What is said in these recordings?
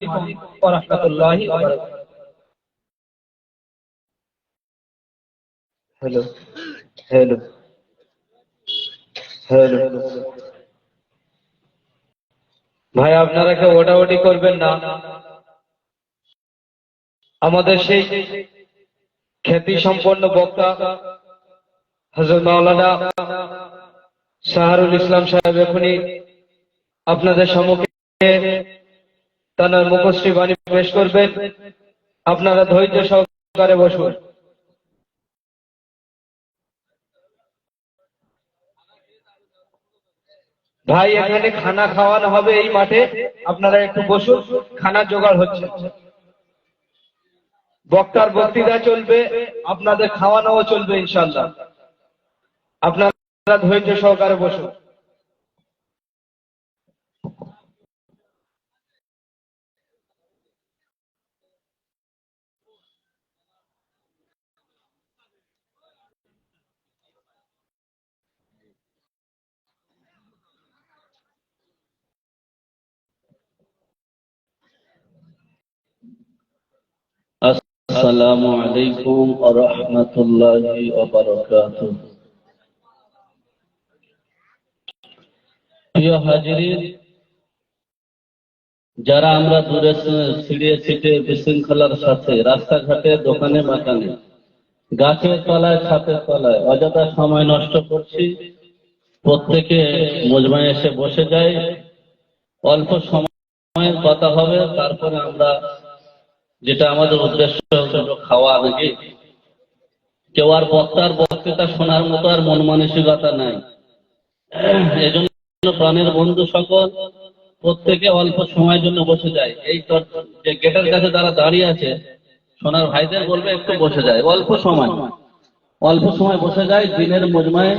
ওয়া রাহমাতুল্লাহি ওয়া বারাকাতুহু। হ্যালো হ্যালো হ্যালো ভাই, আপনারা কেউ ওটাওটি করবেন না। আমাদের সেই খ্যাতি সম্পন্ন বক্তা হযরত মাওলানা শাহরুল ইসলাম সাহেব এখনই আপনাদের সম্মুখে তার মুখশ্রী বাণী পেশ করবেন। আপনারা ধৈর্য সহকারে বসুন। ভাই, এখানে খানা খাওয়ানো হবে এই মাঠে, আপনারা একটু বসুন, খানা জোগাড় হচ্ছে। বক্তার বক্তৃতা চলবে, আপনাদের খাওয়ানোও চলবে ইনশাআল্লাহ। আপনারা ধৈর্য সহকারে বসুন। আসসালামু আলাইকুম ওয়া রাহমাতুল্লাহি ওয়া বারাকাতুহু। প্রিয় হাজিরিন, যারা আমরা দূরে ছিড়িয়ে ছিটে বিশৃঙ্খলার সাথে রাস্তাঘাটে, দোকানে বাগানে, গাছের তলায়, ছাদের তলায় অযথা সময় নষ্ট করছি, প্রত্যেকে মজমায় এসে বসে যায়। অল্প সময়ের কথা হবে, তারপরে আমরা যেটা আমাদের উদ্দেশ্য খাওয়া, নাকি কেউ আর বক্তার বক্তৃতা শোনার মতো আর মন মানসিকতা নাই। এজন্য প্রাণের বন্ধু সকল প্রত্যেকে অল্প সময়ের জন্য বসে যায়। এই যে গেটের কাছে যারা দাঁড়িয়ে আছে, সোনার ভাইদের বলবে একটু বসে যায়, অল্প সময় বসে যায়। দিনের মজমায়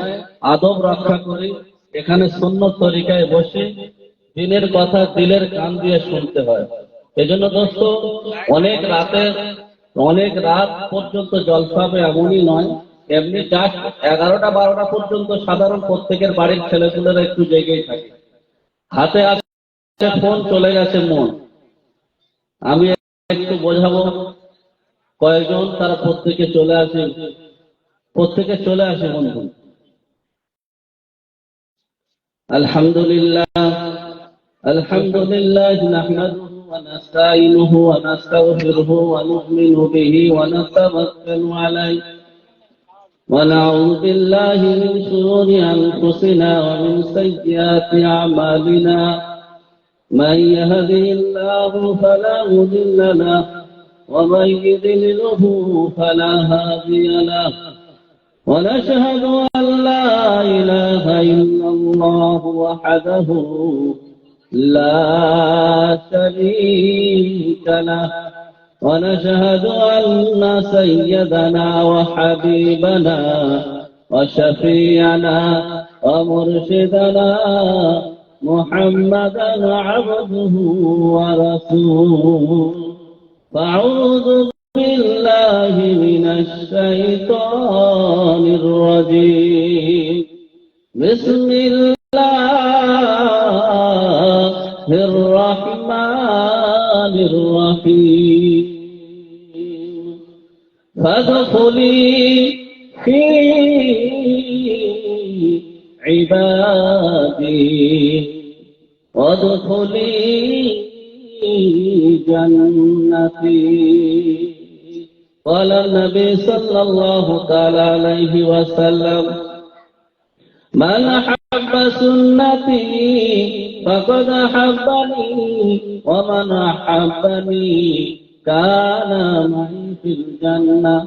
আদব রক্ষা করি, এখানে সুন্নত তরিকায় বসে দিনের কথা দিলের কান দিয়ে শুনতে হয়। এজন্য দোস্ত, অনেক রাত পর্যন্ত জলসা হবে এমনই নয়, এমনি জাস্ট 11টা-12টা পর্যন্ত সাধারণ প্রত্যেকের বাড়ির ছেলেপুলেরা একটু জেগেই থাকে। হাতে আছে ফোন, চলে গেছে মন। আমি একটু বোঝাবো কয়েকজন, তারা প্রত্যেকে চলে আসে বন্ধু। আলহামদুলিল্লাহ নাহমাদুহু ওয়া নাস্তাঈনুহু ওয়া নাস্তাগফিরুহু ওয়া নু'মিনু বিহি ওয়া নাতাওয়াক্কালু আলাইহি ওয়া নাউযু বিল্লাহি মিন শুরুরি আনফুসিনা ওয়া মিন সাইয়্যাতি আ'মালিনা। মান ইয়াহদিহিল্লাহু ফালা মুদিল্লা লাহু ওয়া মান ইউদ্লিলহু ফালা হাদিয়া লাহু। ونشهد أن لا إله إلا الله وحده لا شريك له، ونشهد أن سيدنا وحبيبنا وشفيعنا ومرشدنا محمدا عبده ورسوله. فأعوذ بالله من الشيطان الرجيم. بسم الله الرحمن الرحيم. فادخلي في عبادي وادخلي جنتي. قال النبي صلى الله تعالى عليه وسلم: من أحب سنتي فقد أحبني ومن أحبني كان معي في الجنة،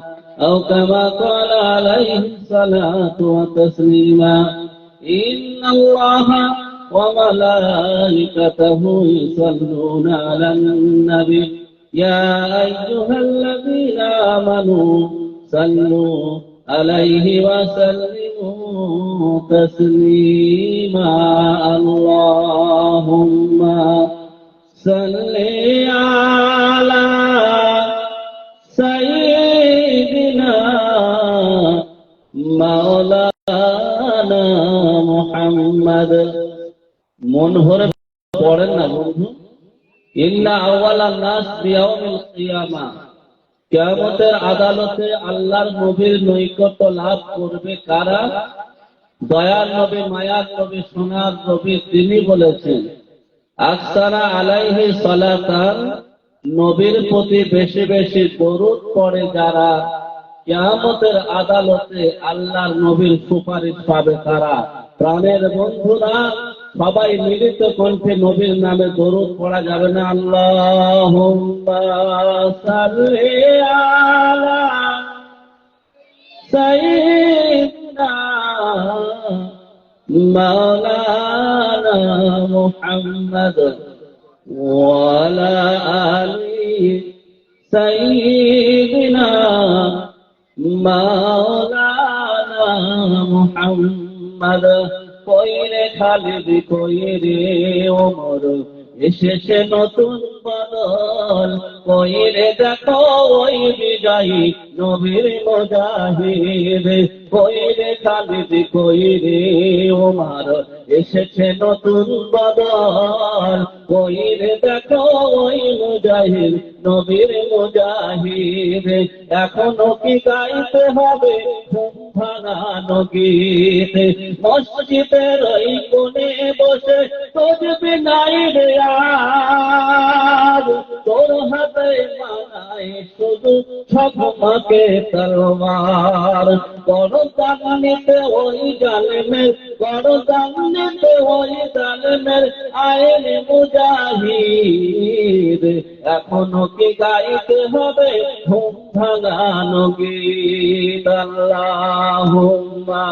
أو كما قال عليه الصلاة والتسليم. إن الله وملائكته يصلون على النبي يا أيها الذين آمنوا صلوا عليه وسلموا تسليما. اللهم صل على سيدنا مولانا محمد। মন ভরে পড়েন না বন্ধু, ইন্না আউয়ালান নাস বিয়াউমিল কিয়ামা, কিয়ামতের আদালতে আল্লাহর নবীর নৈকট্য লাভ করবে কারা? দয়ার নবী, মায়ার নবী, সোনার নবী। তিনি বলেছেন আকসারা আলাইহি সালাতান, নবীর প্রতি বেশি বেশি দরুদ পড়ে যারা কিয়ামতের আদালতে আল্লাহর নবীর সুপারিশ পাবে তারা। প্রাণের বন্ধুরা, সবাই মিলিত কণ্ঠে নবীর নামে দরুদ পড়া যাবে না? আল্লাহুম্মা সাল্লি আলা সাইয়্যিদিনা মাওলানা মুহাম্মদ ওয়া আলা আলি সাইয়্যিদিনা মাওলানা মুহাম্মদ। কইরে খালিদ কইরে ওমর, এসেছে নতুন বদল। কইরে দেখো ওই বিজয়ী নবীর মুজাহিদ। কইরে খালিদ কইরে ওমর, এসেছে নতুন বদল। কইরে দেখো ওই মুজাহিদ নবীর মুজাহিদ। এখনো কি গাইতে হবে ঘুম ভাঙানো গীত? মসজিদের ওই কোণে বসে তসবিহ নাই রে আর, তোর হাতে মানায় শুধু ঝকমকে তলোয়ার। গরদান নিতে ওই জালেমের, গরদান নিতে ওই জালেমের আইন মুজাহিদ। এখনো কি গাইতে হবে ঘুম ভাঙানো গীত? আল্লাহুম্মা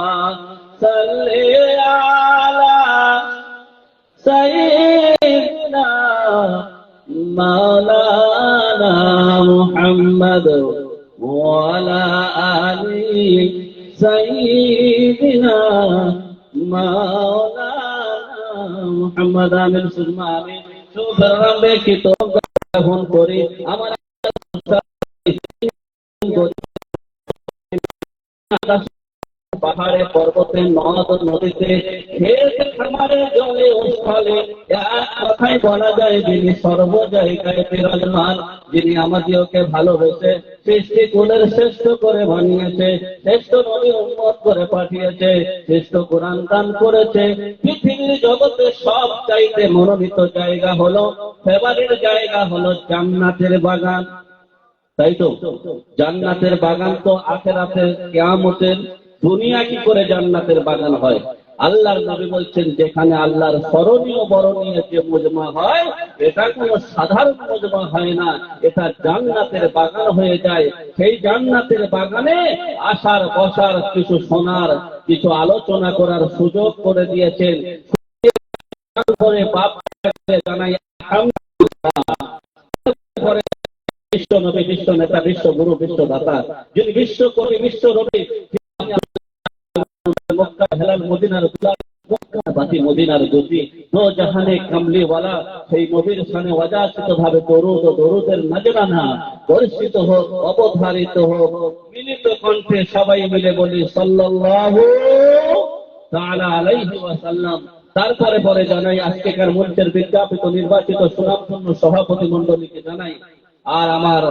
সাল্লি আলা সাইয়্যিদিনা মাওলানা মুহাম্মদ ওয়া আলা আলি সাইয়্যিদিনা মাওলানা মুহাম্মদ। আমিন সুম্মা আমিন। সুবহান কি তো গ্রহণ করি আমার পাহাড়ে পর্বতে নদ নদীতে ক্ষেত খামারে জলে ও স্থলে, এক কথায় বলা যায় যিনি সর্ব জায়গায় বিরাজমান, যিনি আমাদেরকে ভালোবেসে সৃষ্টি কুলের শ্রেষ্ঠ করে বানিয়েছে, শ্রেষ্ঠ নবী উম্মত করে পাঠিয়েছে, শ্রেষ্ঠ কোরআন দান করেছে। পৃথিবীর জগতে সব চাইতে মনোনীত জায়গা হলো, ফেভারিট জায়গা হলো জান্নাতের বাগান। তাই তো জান্নাতের বাগান তো আখিরাতের কিয়ামতের। দুনিয়া কি করে জান্নাতের বাগান হয়? আল্লাহর নবী বলছেন যেখানে আল্লাহর স্মরণীয় বরণীয় যে মজমা হয়, এটা কোনো সাধারণ মজমা হয় না, এটা জান্নাতের বাগান হয়ে যায়। সেই জান্নাতের বাগানে আসার বসার, কিছু শোনার, কিছু আলোচনা করার সুযোগ করে দিয়েছেন। করে বাপ জানাই বিশ্ব নবী, বিশ্ব নেতা, বিশ্ব গুরু, বিশ্ব দাতা, যিনি বিশ্ব কবি, বিশ্ব রবি, মক্কা হেলাল মদিনার বাতি মদিনার গতি, দো জাহানে কামলিওয়ালা, সেই নবীর শানে অযাচিত ভাবে দরুদ ও দরুদের নজরানা বর্ষিত হোক, অবধারিত হোক। মিলিত কণ্ঠে সবাই মিলে বলি সাল্লাল্লাহু তাআলা আলাইহি ওয়াসাল্লাম। তারপরে পরে জানাই আজকেকার মঞ্চের বিজ্ঞাপিত নির্বাচিত সুনামধন্য সভাপতি মণ্ডলীকে জানাই, আর আমার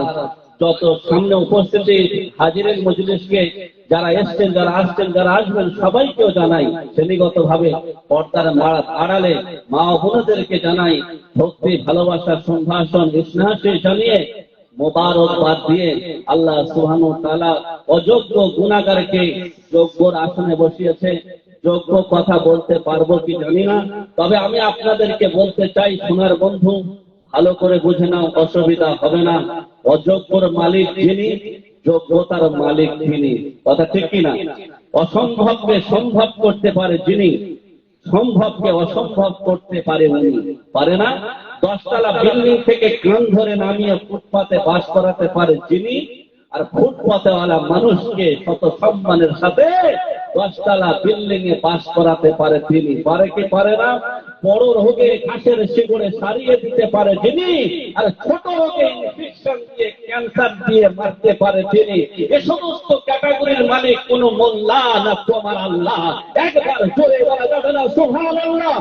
যত সামনে উপস্থিতি হাজিরের মজলিসকে যারা এসছেন, যারা আসছেন, যারা আসবেন, সবাইকেও জানাই। শ্রেণীগত ভাবে পর্দার আড়ালে মা ও বোনদেরকে জানাই ভক্তি, ভালোবাসার সম্ভাষণ, স্নেহাশী জানিয়ে মোবারকবাদ দিয়ে আল্লাহ সুবহানাহু ওয়া তাআলা অযোগ্য গুনাহগারকে যোগ্যর আসনে বসিয়েছে। যোগ্য কথা বলতে পারবো কি জানি না, তবে আমি আপনাদেরকে বলতে চাই, সোনার বন্ধু ভালো করে বুঝে নাও, অসুবিধা হবে না। অযোগ্যর মালিক যিনি, যোগ্যতার মালিক তিনি। কথা ঠিক কিনা? অসম্ভবকে সম্ভব করতে পারে যিনি, সম্ভবকে অসম্ভব করতে পারে উনি। পারে না? 10 তলা বিল্ডিং থেকে কান ধরে নামিয়ে ফুটপাতে বাস করাতে পারে যিনি, আর ফুটপাতেওয়ালা মানুষকে শত সম্মানের সাথে 10 তলা বিল্ডিং এ বাস করাতে পারে তিনি। পারে কি পারে না? বড় রোগে ঘাসের শিকড়ে সারিয়ে দিতে পারে যিনি, আর ছোট রোগে ইনফেকশন দিয়ে, ক্যান্সার দিয়ে মারতে পারে যিনি। এই সমস্ত ক্যাটাগরির মালিক কোন মোল্লা না তোমার আল্লাহ। একবার জোরে বলা যাবে না সুবহানাল্লাহ?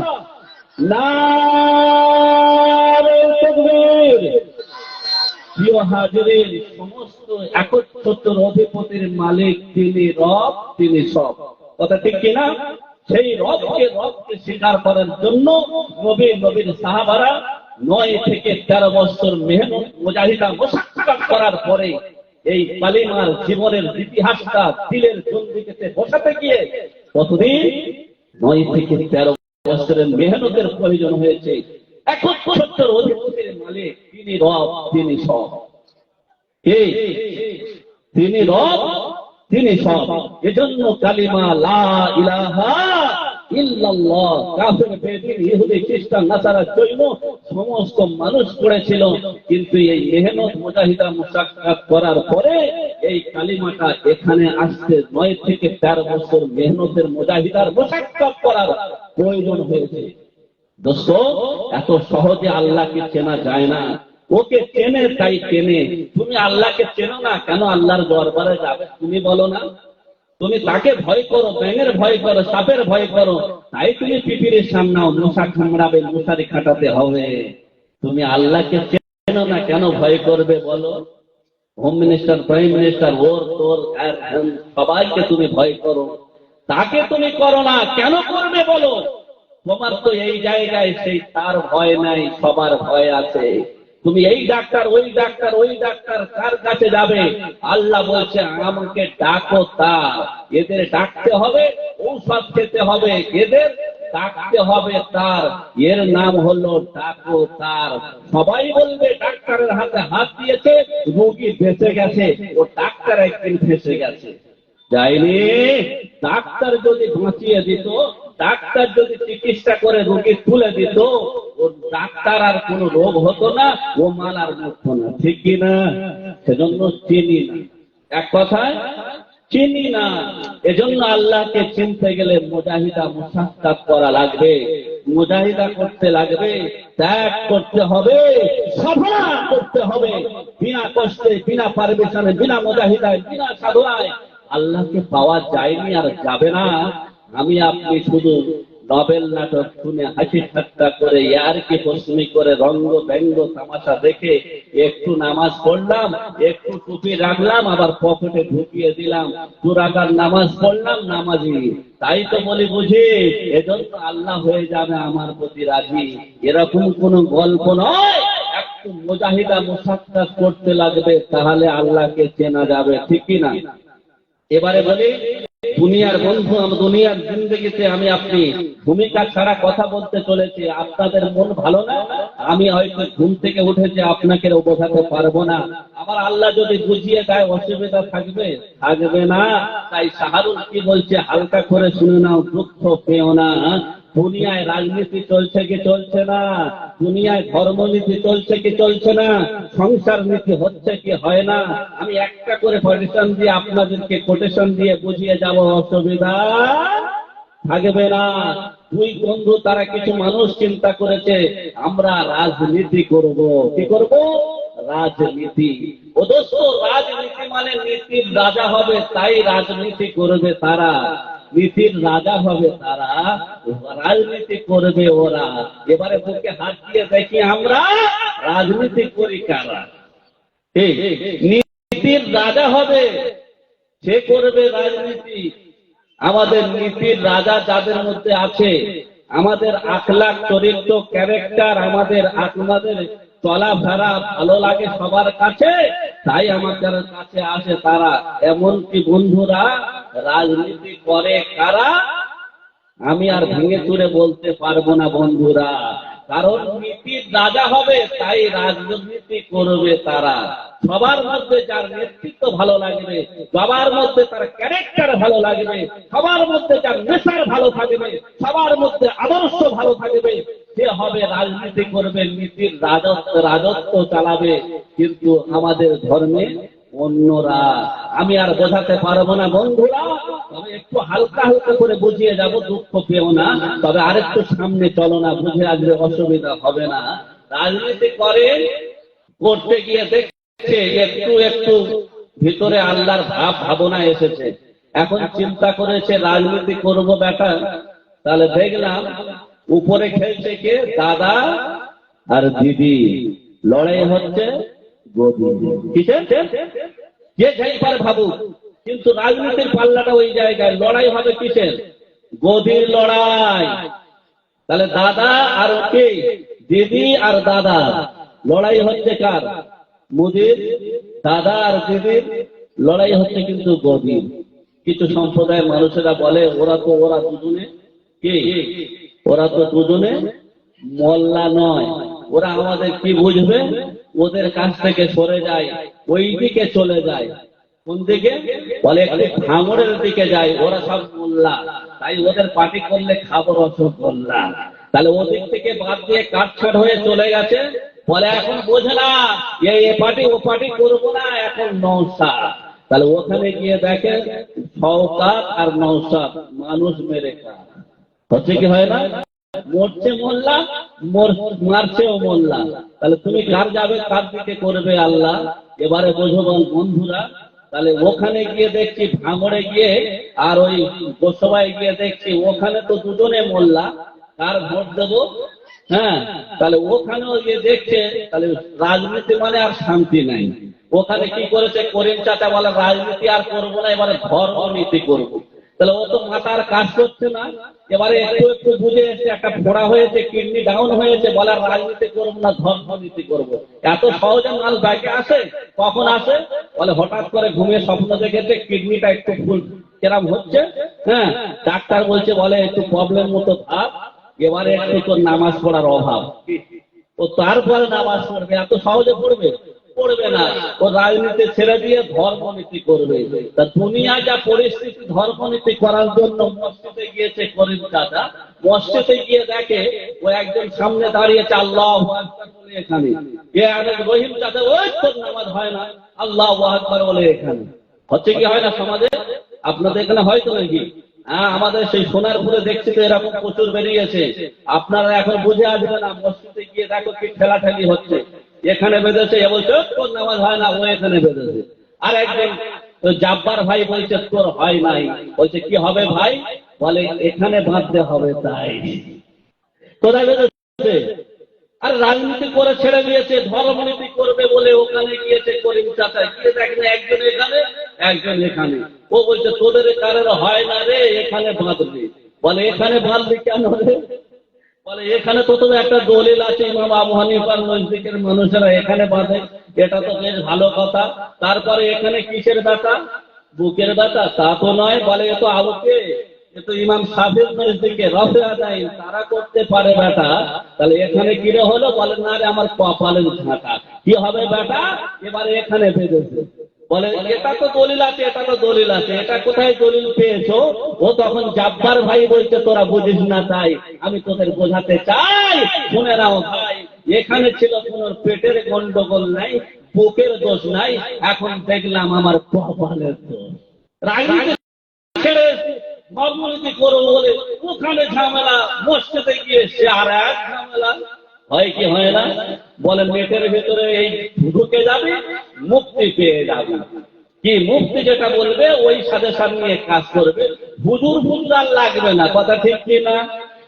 নারে তাকবীর। তাকবীর। প্রিয় হাজিরিন, সমস্ত একচ্ছত্র অধিপতির মালিক তিনি, রব তিনি সব। কথা ঠিক কিনা? সেই রবকে স্বীকার করার জন্য নবীর সাহাবারা 9 থেকে 13 বছর মেহনত মুজাহিদা মুশাক্কাত করার পরে এই কালিমার জীবনের ইতিহাসটা দিলের চন্দ্রিকাতে বসাতে গিয়ে কতদিন 9 থেকে 13 বছরের মেহনতের প্রয়োজন হয়েছে। একচ্ছত্র অধিপতির মালিক তিনি, রব তিনি সব। তিনি রব তিনি সব। এজন্য কালিমা লা ইলাহা ইল্লাল্লাহ কাফের, বেদিন, ইহুদি, খ্রিস্টান, নাসারা, জৈন সমস্ত মানুষ পড়েছিল, কিন্তু এই মেহনত মুজাহিদা মুশাক্কাত করার পরে এই কালিমাটা এখানে আসতে 9 থেকে 13 বছর মেহনতের মুজাহিদার মুশাক্কাত করার প্রয়োজন হয়েছে। দোস্ত, এত সহজে আল্লাহকে চেনা যায় না। ওকে চেনে তাই চেনে। তুমি আল্লাহকে চেনো না কেন আল্লাহর দরবারে যাবে? তুমি বলো না? তুমি তাকে ভয় করো, ব্যাঙের ভয় করো, সাপের ভয় করো, তাই তুমি পিপিরের সামনেও মশা কামড়াবে, মশারি খাটাতে হবে। তুমি আল্লাহকে চেনো না কেন ভয় করবে বলো? হোম মিনিস্টার, প্রাইম মিনিস্টার, ওর তোর সবাইকে তুমি ভয় করো, তাকে তুমি করো না কেন করবে বলো? তোমার তো এই জায়গায় সেই তার ভয় নাই, সবার ভয় আছে। তুমি এই ডাক্তার ওই ডাক্তার ওই ডাক্তার কার কাছে যাবে? আল্লাহ বলছে আমাকে ডাকো, তার এদের ডাকতে হবে, ঔষধ খেতে হবে, এদের ডাকতে হবে তার, এর নাম হলো ডাকো তার। সবাই বলবে ডাক্তারের হাতে হাত দিয়েছে, রোগী বেঁচে গেছে, ও ডাক্তার একদিন ফেঁসে গেছে। যায়নি। ডাক্তার যদি বাঁচিয়ে দিত, ডাক্তার যদি চিকিৎসা করে রোগী তুলে দিত, ও ডাক্তার আর কোন রোগ হতো না, ও মাল আর মরতো না। ঠিক কিনা? সেজন্য চিনি না, এক কথায় চিনি না। এজন্য আল্লাহকে চিনতে গেলে মুজাহিদা মুশাক্কাত করা লাগবে, মুজাহিদা করতে লাগবে, ত্যাগ করতে হবে, সাধনা করতে হবে। বিনা কষ্টে, বিনা পারমিশনে, বিনা মুজাহিদায়, বিনা সাধনায় আল্লাহকে পাওয়া যায়নি আর যাবে না। আমি আপনি শুধু নবেল নাটক শুনে হাসি ঠাট্টা করে, ইয়ারকি প্রশ্নি করে, রঙ্গ ব্যঙ্গ তামাশা দেখে একটু নামাজ পড়লাম, একটু টুপি রাখলাম, আবার পকেটে ঢুকিয়ে দিলাম, দুরাকার নামাজ পড়লাম, নামাজি তাই তো বলি বুঝি, এজন্য আল্লাহ হয়ে যাবে আমার প্রতি রাজি, এরকম কোন গল্প নয়। একটু মুজাহিদা মুশাক্কাত করতে লাগবে, তাহলে আল্লাহকে চেনা যাবে। ঠিক কিনা? এবারে বলি, দুনিয়ার বন্ধু, দুনিয়ার জিন্দগিতে আমি আপনি ভূমিকা ছাড়া কথা বলতে চলেছি। আপনাদের মন ভালো না, আমি হয়তো ঘুম থেকে উঠেছি, আপনাকে বোঝাতে পারবো না। আবার আল্লাহ যদি বুঝিয়ে দেয়, অসুবিধা থাকবে? থাকবে না। তাই শাহরুখ কি বলছে, হালকা করে শুনে নাও, দুঃখ পেও না। দুনিয়ায় রাজনীতি চলছে কি চলছে না? দুনিয়ায় ধর্মনীতি চলছে কি চলছে না? সংসার নীতি হচ্ছে কি হয় না? আমি একটা করে কোটেশন দিয়ে আপনাদেরকে কোটেশন দিয়ে বুঝিয়ে যাব, অসুবিধা থাকবে না। দুই বন্ধু, তারা কিছু মানুষ চিন্তা করেছে আমরা রাজনীতি করব। কি করব? রাজনীতি। ও দোস্ত, রাজনীতি মানে নীতির রাজা হবে, তাই রাজনীতি করবে তারা। নীতির রাজা হবে তারা, রাজনীতি করবে ওরা। এবারে বুকে হাত দিয়ে দেখি আমরা রাজনীতি করি কারা। নীতির রাজা হবে, সে করবে রাজনীতি। আমাদের নীতির রাজা যাদের মধ্যে আছে, আমাদের আখলাক, চরিত্র, ক্যারেক্টার, আমাদের আপনাদের চলাফেরা ভালো লাগে সবার কাছে, তাই আমাদের কাছে আসে তারা। এমনকি বন্ধুরা, রাজনীতি করে কারা আমি আর ভেঙে চুরে বলতে পারবো না বন্ধুরা, কারণ নীতির রাজা হবে, তাই রাজনীতি করবে তারা। সবার মধ্যে যার নেতৃত্ব ভালো লাগবে, সবার মধ্যে তার ক্যারেক্টার ভালো লাগবে, সবার মধ্যে যার নেশার ভালো থাকবে, সবার মধ্যে আদর্শ ভালো থাকবে, সে হবে রাজনীতি করবে, নীতির রাজত্ব চালাবে। কিন্তু আমাদের ধর্মে অন্যরা, আমি আর বোঝাতে পারবো না বন্ধুরা, তবে একটু হালকা হালকা করে বুঝিয়ে যাব, দুঃখ পেও না। তবে আরেকটু সামনে চলো না, বুঝে আসলে অসুবিধা হবে না। রাজনীতি করতে গিয়ে দেখছে একটু একটু ভিতরে আল্লাহর ভাবনা এসেছে। এখন চিন্তা করেছে রাজনীতি করব বেটা, তাহলে দেখলাম উপরে খেলছে কে? দাদা আর দিদি। লড়াই হচ্ছে গদির। কিসের? যে যাই পারে ভাবুক, কিন্তু রাজনীতির পাল্লাটা ওই জায়গায়। লড়াই হবে কিসের? গদির লড়াই। তাহলে দাদা আর কে? দিদি আর দাদা। লড়াই হচ্ছে কার? মোদির। দাদা আর দিদির লড়াই হচ্ছে কিন্তু গদির। কিছু সম্প্রদায়ের মানুষেরা বলে ওরা দুজনে কে? ওরা তো দুজনে মোল্লা নয়। ওরা আমাদের কি বুঝবে? ওদের কাছ থেকে সরে যায়, ওই দিকে চলে যায়। কোন দিকে? বলে একটু ভাঙড়ের দিকে যায়। ওরা সব মোল্লা, তাই ওদের পার্টি করলে খাবো রসগোল্লা। তাহলে ওদিক থেকে বাদ দিয়ে কাটছাট হয়ে চলে গেছে। বলে এখন বোঝে না এ পার্টি ও পার্টি করবো না, এখন নওশাদ। তাহলে ওখানে গিয়ে দেখে শওকত আর নওশাদ মানুষ মেরে খায়। হচ্ছে কি হয় না? মরছে মোল্লা, মারছেও মোল্লা। তাহলে তুমি কার যাবে, কার দিকে করবে আল্লাহ? এবারে বোঝো বন্ধুরা। তাহলে ওখানে গিয়ে দেখছি, ভাঙড়ে গিয়ে আর ওই গোসবায় গিয়ে দেখছি ওখানে তো দুজনে মোল্লা, কার ভোট দেবো? হ্যাঁ, তাহলে ওখানেও গিয়ে দেখছে। তাহলে রাজনীতি মানে আর শান্তি নাই। ওখানে কি করেছে করিম চাচা, বলে রাজনীতি আর করবো না, এবারে ধর্মনীতি করবো। তাহলে ও তো মাথার কাজ করছে না। এবারে একটু একটু বুঝে এসে একটা ফোড়া হয়েছে, কিডনি ডাউন হয়েছে, বলে রাজনীতি করবো না, ধর্মনীতি করবো। এত সহজে মাল ব্যাগে আসে? কখন আসে? বলে হঠাৎ করে ঘুমিয়ে স্বপ্ন দেখেছে কিডনিটা একটু ফুল কেরাম হচ্ছে। হ্যাঁ, ডাক্তার বলছে বলে একটু প্রবলেম মতো ভাব, এবারে একটু তোর নামাজ পড়ার অভাব। ও তারপরে নামাজ পড়বে? এত সহজে পড়বে? পড়বে না। ও রাজনীতি ছেড়ে দিয়ে ধর্মনীতি করবে। তা দুনিয়া যা পরিস্থিতি, ধর্মনীতি করার জন্য মসজিদে গিয়েছে করিম চাচা। মসজিদে গিয়ে দেখে ও একজন সামনে দাঁড়িয়েছে, আল্লাহু আকবার বলে এখানে। রহিম চাচা, ওই তোর নামাজ হয় না, আল্লাহু আকবার বলে এখানে। হচ্ছে কি হয় না সমাজে? আপনাদের এখানে হয়তো নাকি? হ্যাঁ, আমাদের সেই সোনারপুরে দেখছি তো এরকম প্রচুর বেরিয়েছে। আপনারা এখন বুঝে আসবে না। মসজিদে গিয়ে দেখো কি ঠেলাঠেলি হচ্ছে। এখানে বেঁধেছে, এ বলছে তোর নামাজ হয় না, ও এখানে বেঁধেছে। আর একজন জাব্বার ভাই বলছে তোর হয় নাই। বলছে কি হবে ভাই? বলে এখানে বাঁধতে হবে। তাই কোথায় বেঁধেছে? আর রাজনীতি করে ছেড়ে দিয়েছে, ধর্মনীতি করবে বলে ওখানে গিয়েছে করিম চাচা। গিয়ে দেখেন একজন এখানে, একজন এখানে। ও বলছে তোদের কারোর হয় না রে, এখানে বাঁধবি। বলে এখানে বাঁধবি কেন রে? বলে এখানে তো তোদের একটা দলিল আছে, ইমাম আবু হানিফার নজদিকের মানুষেরা এখানে বাঁধে, এটা তো বেশ ভালো কথা। তারপরে এখানে কিসের ব্যথা? বুকের ব্যথা? তা তো নয়। বলে এ তো আবুকে, এ তো ইমাম সাফির নজদিকে রফে আদায়, তারা করতে পারে ব্যথা। তাহলে এখানে কিরে হলো? বলে না রে, আমার কপালের ঝাঁটা। কি হবে ব্যথা? এবারে এখানে বেঁধেছে। বলে এটা তো দলিল আছে, এটা তো দলিল আছে। এটা কোথায় দলিল পেয়েছো? ও তখন জাব্বার ভাই বলছে তোরা বুঝিস না, তাই আমি তোদের বোঝাতে চাই। শুনে নাও ভাই, এখানে ছিল কোন পেটের গন্ডগোল নাই, বুকের দোষ নাই, এখন দেখলাম আমার কপালের দোষ। রাজনীতি ছেড়ে ধর্মনীতি করবো বলে ওখানে ঝামেলা, মসজিদে গিয়ে সে আর এক ঝামেলা। হয় কি হয় না? বলে নেটের ভেতরে এই ঢুকে যাবে, মুক্তি পেয়ে যাবে। কি মুক্তি যেটা বলবে ওই সাজেশন নিয়ে কাজ করবে। হুজুর আর লাগবে না, কথা ঠিক কি না?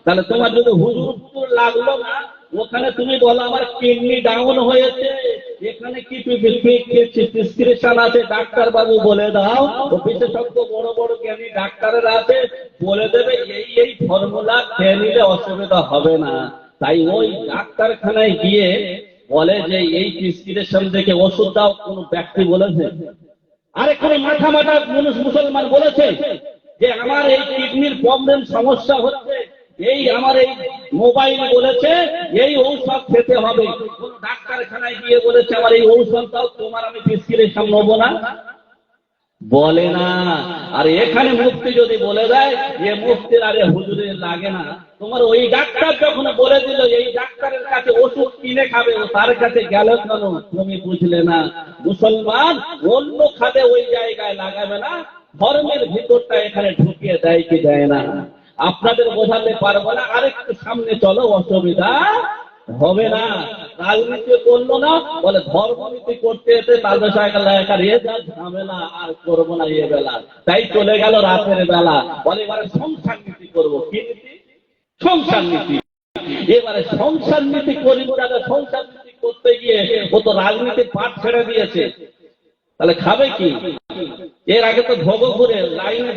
তাহলে তোমার যদি হুজুর লাগলো না, ওখানে তুমি বলো আমার কিডনি ডাউন হয়েছে, এখানে কি প্রেসক্রিপশন আছে, ডাক্তার বাবু বলে দাও। ও বিশেষজ্ঞ বড় বড় জ্ঞানী ডাক্তারের আছে, বলে দেবে এই ফর্মুলা খেয়ে নিলে অসুবিধা হবে না। তাই ওই ডাক্তারখানায় গিয়ে বলে যে এই প্রেসক্রিপশন দেখে ওষুধ দাও। কোন ব্যক্তি বলেছে? আরে কোন মাথা মানুষ মুসলমান বলেছে যে আমার এই কিডনির প্রবলেম সমস্যা হচ্ছে, এই আমার এই মোবাইল বলেছে এই ঔষধ খেতে হবে। কোন ডাক্তারখানায় গিয়ে বলেছে আমার এই ঔষধ দাও, তোমার আমি প্রেসক্রিপশন নেবো না? বলে না। আর এখানে মুফতি যদি বলে দেয় যে মুফতির আরে হুজুরের লাগে না, তোমার ওই ডাক্তার যখন বলে দিল এই ডাক্তারের কাছে ওষুধ কিনে খাবে, ও তার কাছে গেল কেন? তুমি বুঝলে না। মুসলমান অন্য খাতে ওই জায়গায় লাগাবে না, ধর্মের ভিতরটা এখানে ঢুকিয়ে দেয় কি দেয় না আপনাদের বোঝাতে পারবো না। আরেকটু সামনে চলো, অসুবিধা হবে না। রাজনীতি করলো না, বলে ধর্মনীতি করতে এসে তাদের ঝামেলা আর করবো না এ বেলা। তাই চলে গেল রাতের বেলা। বলে এবারে সংসার নীতি করবো। কি নীতি? সংসার নীতি। এবারে সংসার নীতি করিব, সংসার নীতি করতে গিয়ে ও তো রাজনীতির পাঠ ছেড়ে দিয়েছে, তাহলে খাবে কি? এর আগে তো ভোগ করে লাইনে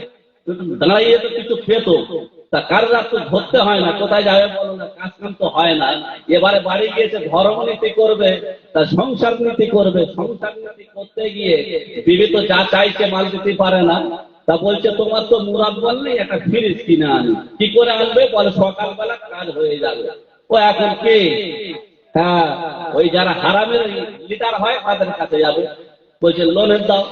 দাঁড়িয়ে তো কিছু পেত, তা কার রাত তো ধরতে হয় না, কোথায় যাবে বলো না, কাজ কাম তো হয় না। এবারে বাড়ি গিয়েছে ধর্ম নীতি করবে, তা সংসার নীতি করবে। সংসার নীতি করতে গিয়ে বিবি তো যা চাইছে মাল দিতে পারে না, তা বলছে তোমার তো মুরাদ বললে একটা ফ্রিজ কিনে আনি। কি করে আনবে? বলে সকালবেলা কাজ হয়ে যাবে। ও এখন কে? হ্যাঁ, ওই যারা হারামের লিডার হয় তাদের কাছে যাবে, বলছে লোনের দাও।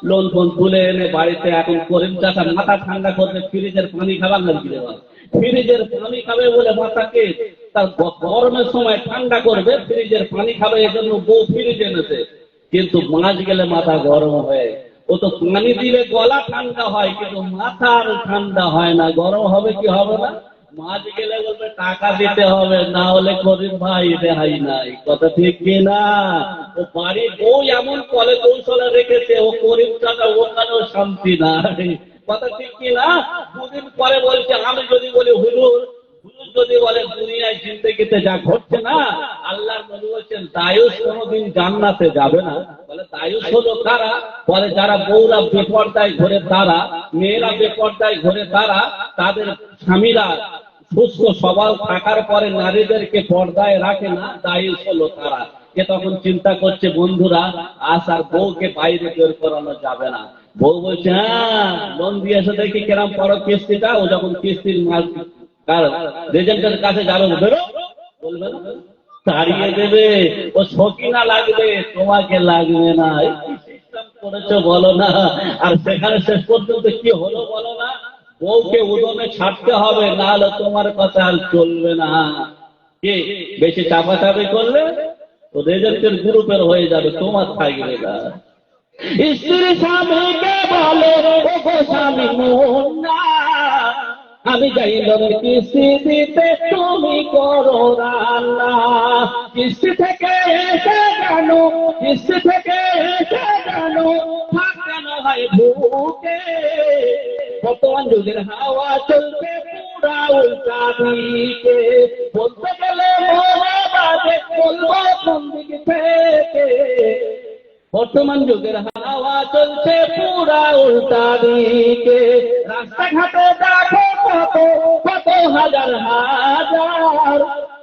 লোন ফোন তুলে এনে বাড়িতে এখন করিম চাষা মাথা ঠান্ডা করবে, ফ্রিজের পানি খাবার নাকি দেওয়া, ফ্রিজের পানি খাবে বলে মাথাকে তার গরমের সময় ঠান্ডা করবে, ফ্রিজের পানি খাবে, এই জন্য বউ ফ্রিজ এনেছে। কিন্তু মাছ গেলে মাথা গরম হয়। ও তো পানি দিলে গলা ঠান্ডা হয়, কিন্তু মাথা আর ঠান্ডা হয় না। গরম হবে কি হবে না? মাছ গেলে বলবে টাকা দিতে হবে, না হলে করিম ভাই রেহাই নাই। কথা ঠিক কিনা? ও বাড়ির বউ এমন কলে কৌশলে রেখেছে, ও করিম চাচা ওখানেও শান্তি নাই। কথা ঠিক কিনা? দুদিন পরে বলছে, আমি যদি বলি হুজুর, হুজুর যদি বলে দুনিয়ায় জিন্দেগিতে যা ঘটছে না, আল্লাহর নবী বলছেন দায়ুস কোনোদিন জান্নাতে যাবে না। বলে দায়ুস হলো কারা? বলে যারা বউরা বেপরদায় ঘরে তারা, মেয়েরা বেপরদায় ঘরে তারা, তাদের স্বামীরা সুস্থ সবল থাকার পরে নারীদেরকে পর্দায় রাখে না, দায়ুস হলো তারা। এ তখন চিন্তা করছে বন্ধুরা, আজ আর বউকে বাইরে বের করানো যাবে না। বউ বলছে হ্যাঁ লোন দিয়েছে দেখি কেরাম পড়ো কিস্তিটা। ও যখন কিস্তির মাল রেজেন্টের কাছে যাবে, বেরো বলবে না, তাড়িয়ে দেবে। ও সকিনা লাগবে, তোমাকে লাগবে না। সিস্টেম করেছো বলো না, আর সেখানে শেষ পর্যন্ত কি হলো বলো না? বউকে উদমে ছাড়তে হবে, না হলে তোমার কথা আর চলবে না। কি বেশি চাপাচাপি করলে তো রেজেন্টের গ্রুপের হয়ে যাবে, তোমার থাকবে না। স্ত্রী স্বামীকে বলে ও গো স্বামী মন না, আমি যাইলাম কিস্তি দিতে, তুমি করো রান্না। কিস্তি থেকে এসে কেন, কিস্তি থেকে এসে কেন থাকানো হয় ভুকে। বর্তমান যুগের হাওয়া চলছে পুরা উল্টা দিকে, বলতে গেলে মনে বাজে, বলবো কোন দিক থেকে। বর্তমান যুগের হাওয়া চলছে পুরা উল্টা দিকে, রাস্তাঘাটে দেখো কত কত হাজার হাজার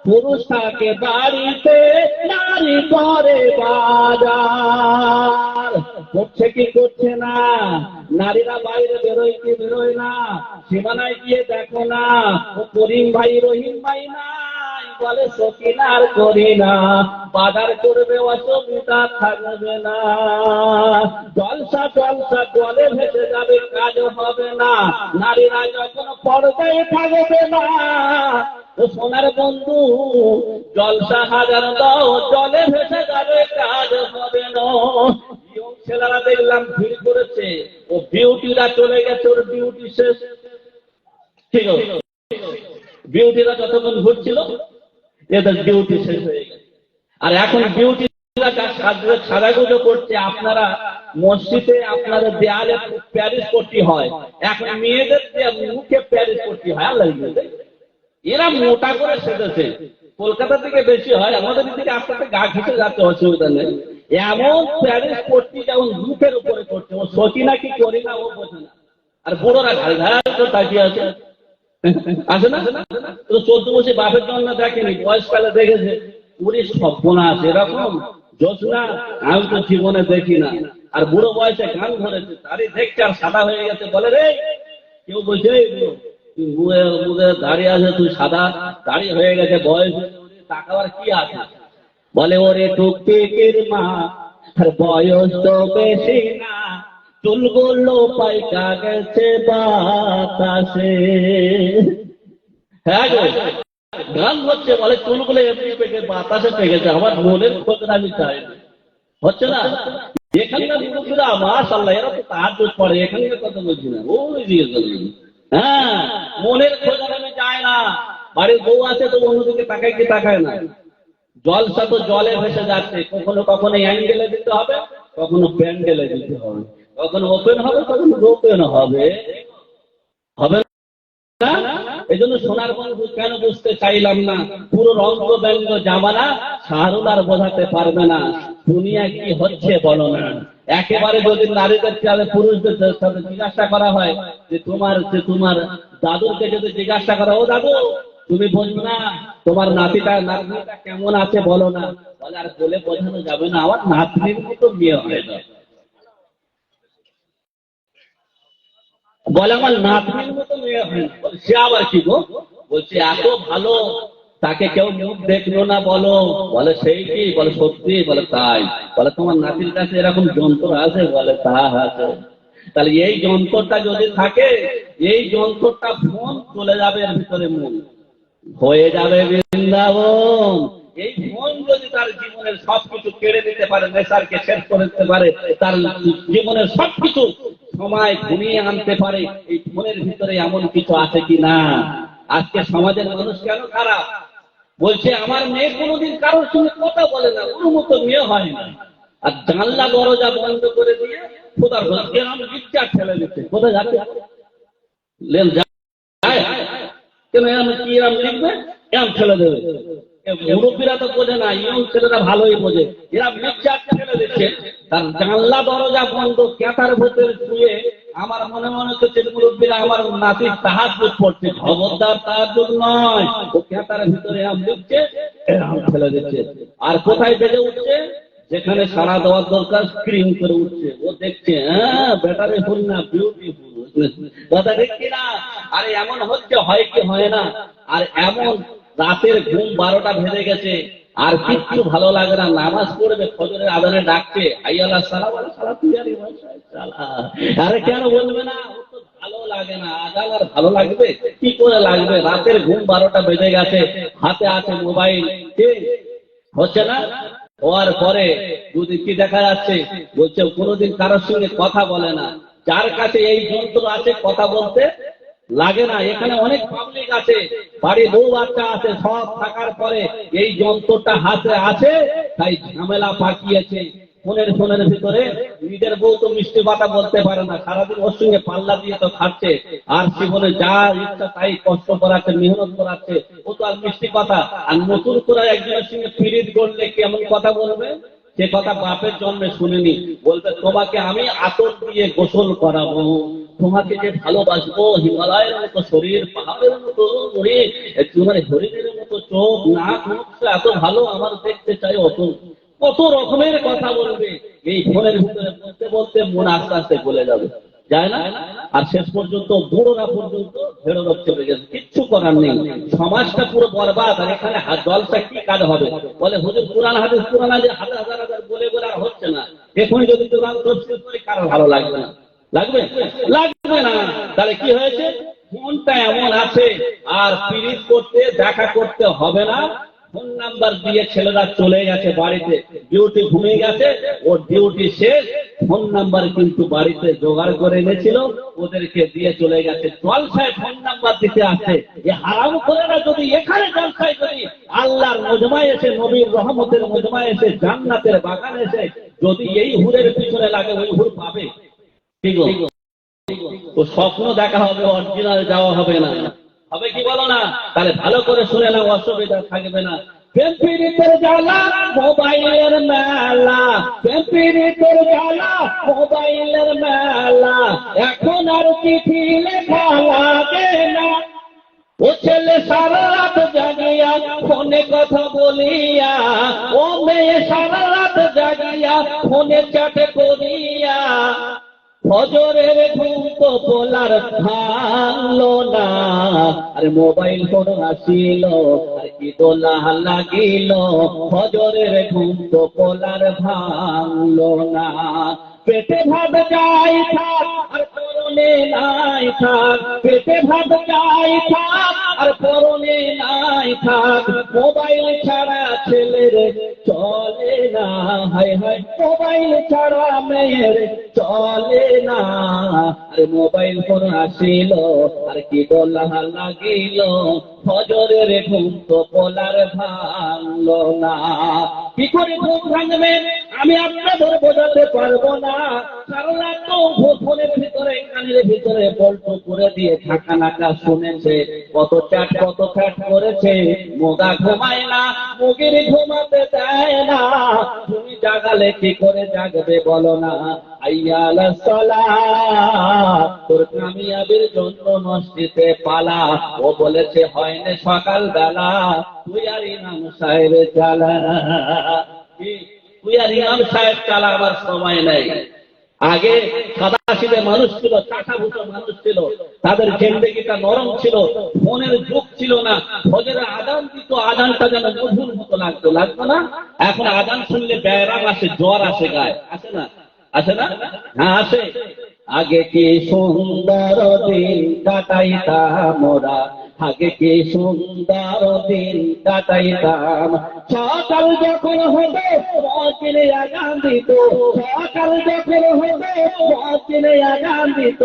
পুরুষ থাকে বাড়িতে, নারী করে বাজার। করছে কি করছে না? নারীরা বাইরে বেরোয় কি বেরোয় না? সীমানায় গিয়ে দেখো না, ও করিম ভাই রহিম ভাই না বলে সকিনার করি না, বাজার করবে অসুবিধা থাকবে না। জলসা জলসা জলে ভেসে যাবে, কাজ হবে না। নারীরা যখন পর্দায় থাকবে না, ও সোনার বন্ধু জলসা হাজার দাও, জলে ভেসে যাবে, কাজ হবে না। ছেলেরা দেখলাম ভিড় করেছে, ও বিউটিরা চলে গেছে, ওর ডিউটি শেষ। ঠিক আছে, বিউটিরা যতক্ষণ ঘুরছিল এদের ডিউটি শেষ হয়ে গেছে। আর এখন ডিউটিরা যা সাজাগুজো করছে, আপনারা মসজিদে আপনাদের দেয়ালে প্যারিস পট্টি হয়, এখন মেয়েদের মুখে প্যারিস পট্টি হয়। আল্লাহ এরা মোটা করে সেজেছে, কলকাতা থেকে বেশি হয়, আমাদের দিকে আস্তে আস্তে গা ঘেঁচে যাচ্ছে, অসুবিধা নেই। এমন প্যারিস পট্টি যেমন মুখের উপরে করছে, ও সকিনা কি করি না ও বোঝে না। আর বুড়োরা ঘাড় ঘাড় করে তাকিয়ে আছে, আছে না? 14 বছর বাপের জন্য দেখেনি, বয়সকালে দেখেছে। পুরী সভ্যনা আছে এরকম জোছনা আমি তো জীবনে দেখি না। আর বুড়ো বয়সে গান ধরেছে, তারই দেখছে আর সাদা হয়ে গেছে। বলে রে, কেউ বলছে মুখে দাঁড়িয়ে আছে, তুই সাদা দাড়ি হয়ে গেছে, বয়স তাকাবার কি আছে? বলে ওরে টুকটিকির মা, আর বয়স তো বেশি না, চুলগুলো পাইকা গেছে বাতাসে। হ্যাঁ গো, গান হচ্ছে, বলে চুলগুলো এমনি পেকে বাতাসে পেকেছে, আমার মনের খোঁজ আমি চাই। হচ্ছে না? এখানকার মুরব্বীরা মাশাআল্লাহ এরা তো তাহাজ্জুদ পড়ে, এখানকার কথা বলছি না, ওই দিয়ে হ্যাঁ মনের খোঁজ আমি চাই না। বাড়ির বউ আছে তো অন্যদিকে তাকায় কি তাকায় না? জলসা তো জলে ভেসে যাচ্ছে, কখনো কখনো অ্যাঙ্গেলে দিতে হবে, কখনো প্যান্ডেলে দিতে হবে, কখনো ওপেন হবে, কখনো ওপেন হবে, হবে না? এই জন্য সোনার বন্ধু কেন বুঝতে চাইলাম না, পুরো রঙ্গ ব্যঙ্গ জামানা শাহরুল আর বোঝাতে পারবে না দুনিয়া কি হচ্ছে বলো না। একেবারে যদি নারীদের চেয়ে পুরুষদের সাথে জিজ্ঞাসা করা হয় যে তোমার দাদুকে যদি জিজ্ঞাসা করা, ও দাদু তুমি বলছো না তোমার নাতিটা কেমন আছে বলো না, বলে আর বলে বোঝানো যাবে না, আমার নাতনির মতো বিয়ে হয় না, বলে আমার নাতনির মতো মেয়ে হয় না। বলে সে আবার কি গো? বলছে এত ভালো তাকে কেউ মুখ দেখলো না বলো, বলে সেই কি? বলে সত্যি, বলে তাই। বলে তোমার নাতির কাছে এরকম যন্ত্র আছে? বলে তা আছে। তাহলে এই যন্ত্রটা যদি থাকে, এই যন্ত্রটা ফোন চলে যাবে এর ভিতরে, মুখ হয়ে যাবে বৃন্দাবন। এই ফোন যদি তার জীবনের সবকিছু কেড়ে দিতে পারে, নেশারকে শেষ করে দিতে পারে, তার জীবনের সবকিছু সময় ঘুমিয়ে আনতে পারে, এই ফোনের ভিতরে এমন কিছু আছে কি না? আজকে সমাজের মানুষ কেন খারাপ? বলছে আমার মেয়ে কোনোদিন কারোর সঙ্গে কথা বলে না, কোনো মতো মেয়ে হয় না, আর জানলা দরজা বন্ধ করে দিয়ে খোদার এরকম ইচ্ছা ঠেলে দিচ্ছে। কোথায় যাচ্ছে? কেন কি এরম লিখবে, এরম ঠেলে দেবে। মুরব্বীরা তো বোঝে না, ইয়ং ছেলেরা ভালোই বোঝে, এরা মিক্সার ঠেলে দিচ্ছে। তার জানলা দরজা বন্ধ, ক্যাটার ভেতরে শুয়ে আমার মনে হচ্ছে মুরব্বীরা আমার নাতির তাহাজ্জুদ পড়ছে। খবরদার, তাহাজ্জুদ নয়, ও ক্যাটার ভিতরে এরম লিখছে, এরম ঠেলে দিচ্ছে। আর কোথায় বেজে উঠছে? যেখানে সারা দেওয়ার দরকার স্ক্রিন করে উঠছে। ও দেখছে, হ্যাঁ ব্যাটারি ফুল না, বিউটিফুল কথা দেখছি না। আরে এমন হচ্ছে, হয় কি হয় না। আর এমন রাতের ঘুম 12টা বেজে গেছে, আর কিচ্ছু ভালো লাগে না, নামাজ পড়বে, ফজরের আজানে ডাকছে হাইয়ালা সালাম আলা সালাত ইয়ারি মাশাআল্লাহ। আরে কেন বলবে না? ও তো ভালো লাগে না, আজান আর ভালো লাগবে কি করে লাগবে? রাতের ঘুম 12টা বেজে গেছে, হাতে আছে মোবাইল, হচ্ছে না। হওয়ার পরে যদি কি দেখা যাচ্ছে, বলছে কোনোদিন কারোর সঙ্গে কথা বলে না। যার কাছে এই যন্ত্র আছে কথা বলতে লাগে না। এখানে অনেক পাবলিক আছে, বাড়ি বউ বাচ্চা আছে, সব থাকার পরে এই যন্ত্রটা হাতে আছে, তাই ঝামেলা পাকিয়েছে। ফোনের ভিতরে নিজের বউ তো মিষ্টি কথা বলতে পারে না, সারাদিন ওর সঙ্গে পাল্লা দিয়ে তো খাচ্ছে, আর জীবনে যা ইচ্ছা তাই কষ্ট করাচ্ছে, মেহনত করাচ্ছে, ও তো আর মিষ্টি কথা। আর নতুন করে একজনের সঙ্গে পিরিত করলে কেমন কথা বলবে? সে কথা বাপের জন্মে শুনিনি। বলবে তোমাকে আমি আতর দিয়ে গোসল করাবো, তোমাকে যে ভালোবাসবো, হিমালয়ের মতো শরীর, পাহাড়ের মতো শরীর, তোমার হরিণের মতো চোখ, নাক, মুখ এত ভালো আমার দেখতে চাই, অত কত রকমের কথা বলবে। এই ফোনের ভিতরে বলতে বলতে মন আস্তে আস্তে গলে যাবে, যায় না। আর শেষ পর্যন্ত বুড়োরা পর্যন্ত ভেড়োরব চলে গেছে, কিচ্ছু করার নেই। সমাজটা পুরো বরবাদ। আর এখানে জলসা কি কাজ হবে? বলে হুজুর পুরান হাদিস হাজার হাজার হাজার বলে বলে আর হচ্ছে না। এখন যদি কোরআন তফসির করি কারো ভালো লাগবে না, লাগবে লাগবে না। তাহলে কি হয়েছে? ফোনটা এমন আছে, আর পিরিত করতে দেখা করতে হবে না। ফোন নাম্বার দিয়ে ছেলেরা চলে গেছে বাড়িতে, ডিউটি ঘুমিয়ে গেছে, ওর ডিউটি শেষ, ফোন নাম্বার কিন্তু বাড়িতে জোগাড় করে এনেছিল, ওদেরকে দিয়ে চলে গেছে। জলসায় ফোন নাম্বার দিতে আসে। এই হারাম করেরা যদি এখানে জলসায় যদি আল্লাহর মজমায় এসে, নবীর রহমতের মজমায় এসে, জান্নাতের বাগান এসে যদি এই হুরের পিছনে লাগে, ওই হুর পাবে ঠিক? ও স্বপ্ন দেখা হবে, অরিজিনাল যাওয়া হবে না, হবে কি বলো না? তাহলে ভালো করে শুনে নাও, অসুবিধা থাকবে না। প্রেমপীড়িতের জ্বালা মোবাইলের মেলা, প্রেমপীড়িতের জ্বালা মোবাইলের মেলা, এখন আর চিঠি লেখা লাগে না। ও ছেলে সারা রাত জাগিয়া ফোনে কথা বলিয়া, ও মেয়ে সারা রাত জাগিয়া ফোনে চ্যাটে করিয়া, ফজরের ঘুম তো পোলার ভাঙলো না। আর মোবাইল ফোন আসিল, আর কি দোলা লাগিল, ফজরের ঘুম তো পোলার ভাঙলো না। পেটে ভাত যাই থাক আর পরনে নাই থাক, পেটে ভাত যাই থাক আর পরনে নাই থাক, মোবাইল ছাড়া ছেলের চলে না। হায় হায়, মোবাইল ছাড়া মেয়ের চলে না। আরে মোবাইল ফোন আসিল, আর কি দোলা লাগিল, ফজরের ঘুম তো পোলার ভাঙলো না। কি করে ঘুম ভাঙবে আমি আপনাদের বোঝাতে পারবো না। সারা তো ফোনের ভিতরে, কানের ভিতরে বল্টু করে দিয়ে থাকা নাকা শুনেছে, কত প্যাট কত ফ্যাট করেছে, মোগা ঘুমায় না, মুগির ঘুমাতে দেয় না, তুমি জাগালে কি করে জাগবে বলো না। হাইয়া আলাস সালাত, তোর কামিয়াবির জন্য মসজিদে পালা। ও বলেছে হয়নি সকাল বেলা, তুই আর ইমাম সাহেব চালা। তুই আর ইমাম সাহেব চালা, আমার সময় নেই। আগে সাদাসিধে মানুষ ছিল, চাটা ভুটো মানুষ ছিল, তাদের জিন্দেগিটা নরম ছিল, ফোনের যুগ ছিল না। ফজরের আজান দিত, আজানটা যেন মধুর মতো লাগতো, লাগতো না? এখন আজান শুনলে ব্যায়াম আসে, জ্বর আসে গায়ে, আসে না? আসে না? হ্যাঁ আসে। আগে কি সুন্দর দিন কাটাইতাম মোরা, আগে কি সুন্দর দিন কাটাইতাম। সকাল যখন হবে মসজিদে আজান দিত, সকাল যখন হবে মসজিদে আজান দিত,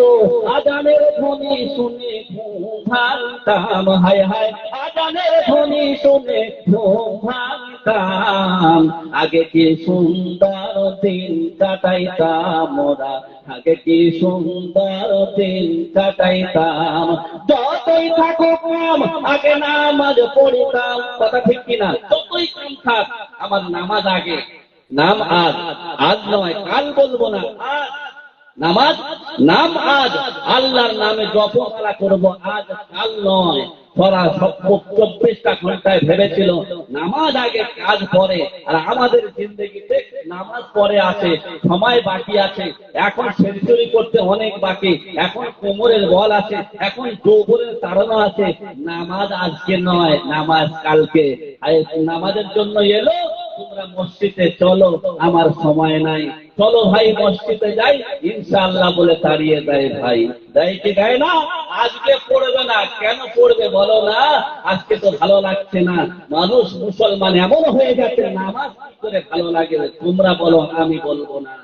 আজানের ধ্বনি শুনে ঘুম ভাঙতাম। হায় হায়, আজানের ধ্বনি শুনে ঘুম ভাঙতাম। আগে কি সুন্দর দিন কাটাইতাম মোরা, আগে কি সুন্দর দিন কাটাইতাম। যতই থাকো কাম, আগে নামাজ পড়িতাম। কথা ঠিক কিনা? যতই কাম থাক, আমার নামাজ আগে। নাম আজ, আজ নয় কাল বলবো না, আজ নামাজ, নাম আজ, আল্লাহর নামে জপমালা করবো আজ, কাল নয়। পড়া 24টা ঘন্টায় ভেবেছিল নামাজ আগে কাজ পরে, আর আমাদের জিন্দগিতে নামাজ পরে আছে, সময় বাকি আছে। এখন সেঞ্চুরি করতে অনেক বাকি, এখন কোমরের বল আছে, এখন যৌবনের তাড়না আছে। নামাজ আজকে নয়, নামাজ কালকে। নামাজের জন্য এলো, তোমরা মসজিদে চলো, আমার সময় নাই, চলো ভাই মসজিদে যাই, ইনশাআল্লাহ বলে তাড়িয়ে দেয় ভাই। দেয় কি দেয় না? আজকে পড়বে না, কেন পড়বে বলো না? আজকে তো ভালো লাগছে না। মানুষ মুসলমান এমন হয়ে গেছে, নামাজ কি করে ভালো লাগে? তোমরা বলো, আমি বলবো না।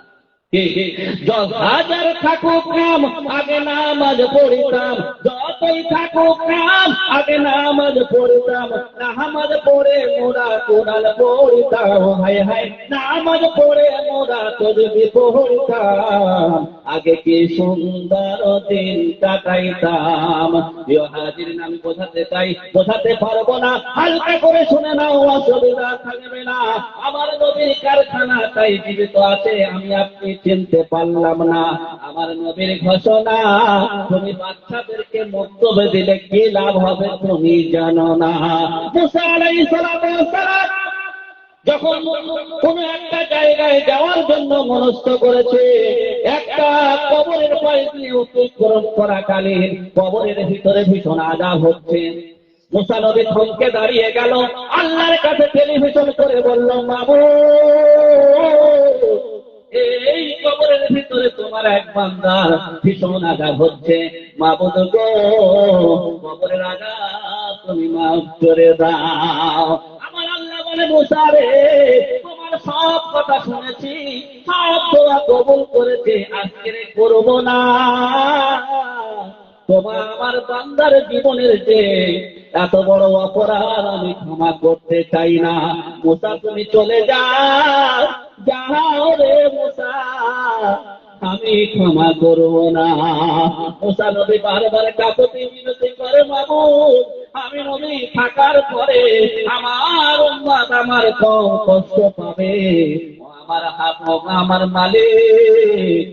হাজার থাকুক কাম, আগে নামাজ পড়িতাম। যতই থাকুক কাম, আগে নামাজ পড়িতাম। নামাজ পড়ে মোরা কোরআন পড়িতাম। হায় হায়, নামাজ পড়ে মোরা তসবিহ পড়িতাম। আগে কি সুন্দর দিন কাটাইতাম। প্রিয় হাজিরিন, আমি বোঝাতে চাই, বোঝাতে পারবো না, হালকা করে শুনে নাও, অসুবিধা থাকবে না। আমার নবীর কারখানা তাই জীবিত আছে, আমি আপনি চিনতে পারলাম না। আমার নবীর ঘোষণা, তুমি বাচ্চাদেরকে বক্তব্য দিলে কি লাভ হবে তুমি জানো না। মুসা আলাইহিস সালাম যখন কোন একটা জায়গায় যাওয়ার জন্য মনস্থ করেছে, একটা কবরের পাশ দিয়ে অতিক্রম করাকালীন কবরের ভিতরে ভীষণ আযাব হচ্ছে। মুসা নবী থমকে দাঁড়িয়ে গেল, আল্লাহর কাছে টেলিভিশন করে বলল, মাবুদ, এই কবরের ভিতরে তোমার এক বান্দার ভীষণ আযাব হচ্ছে। মাবুদ গো, কবরের আযাব তুমি মাফ করে দাও। আমার আল্লাহ বলে, মুসা রে, তোমার সব কথা শুনেছি, সব দোয়া কবুল করেছে, আজকে করব না। তোমার আমার বান্দার জীবনের যে এত বড় অপরাধ আমি ক্ষমা করতে চাই না। মুসা তুমি চলে যাও, যাও রে মুসা, আমি ক্ষমা করব না। মুসা নবী বারবার কাকুতি মিনতি করে, মাবুদ, আমি নবী থাকার পরে আমার উম্মত আমার কম কষ্ট পাবে। আমার হাত, আমার মালিক,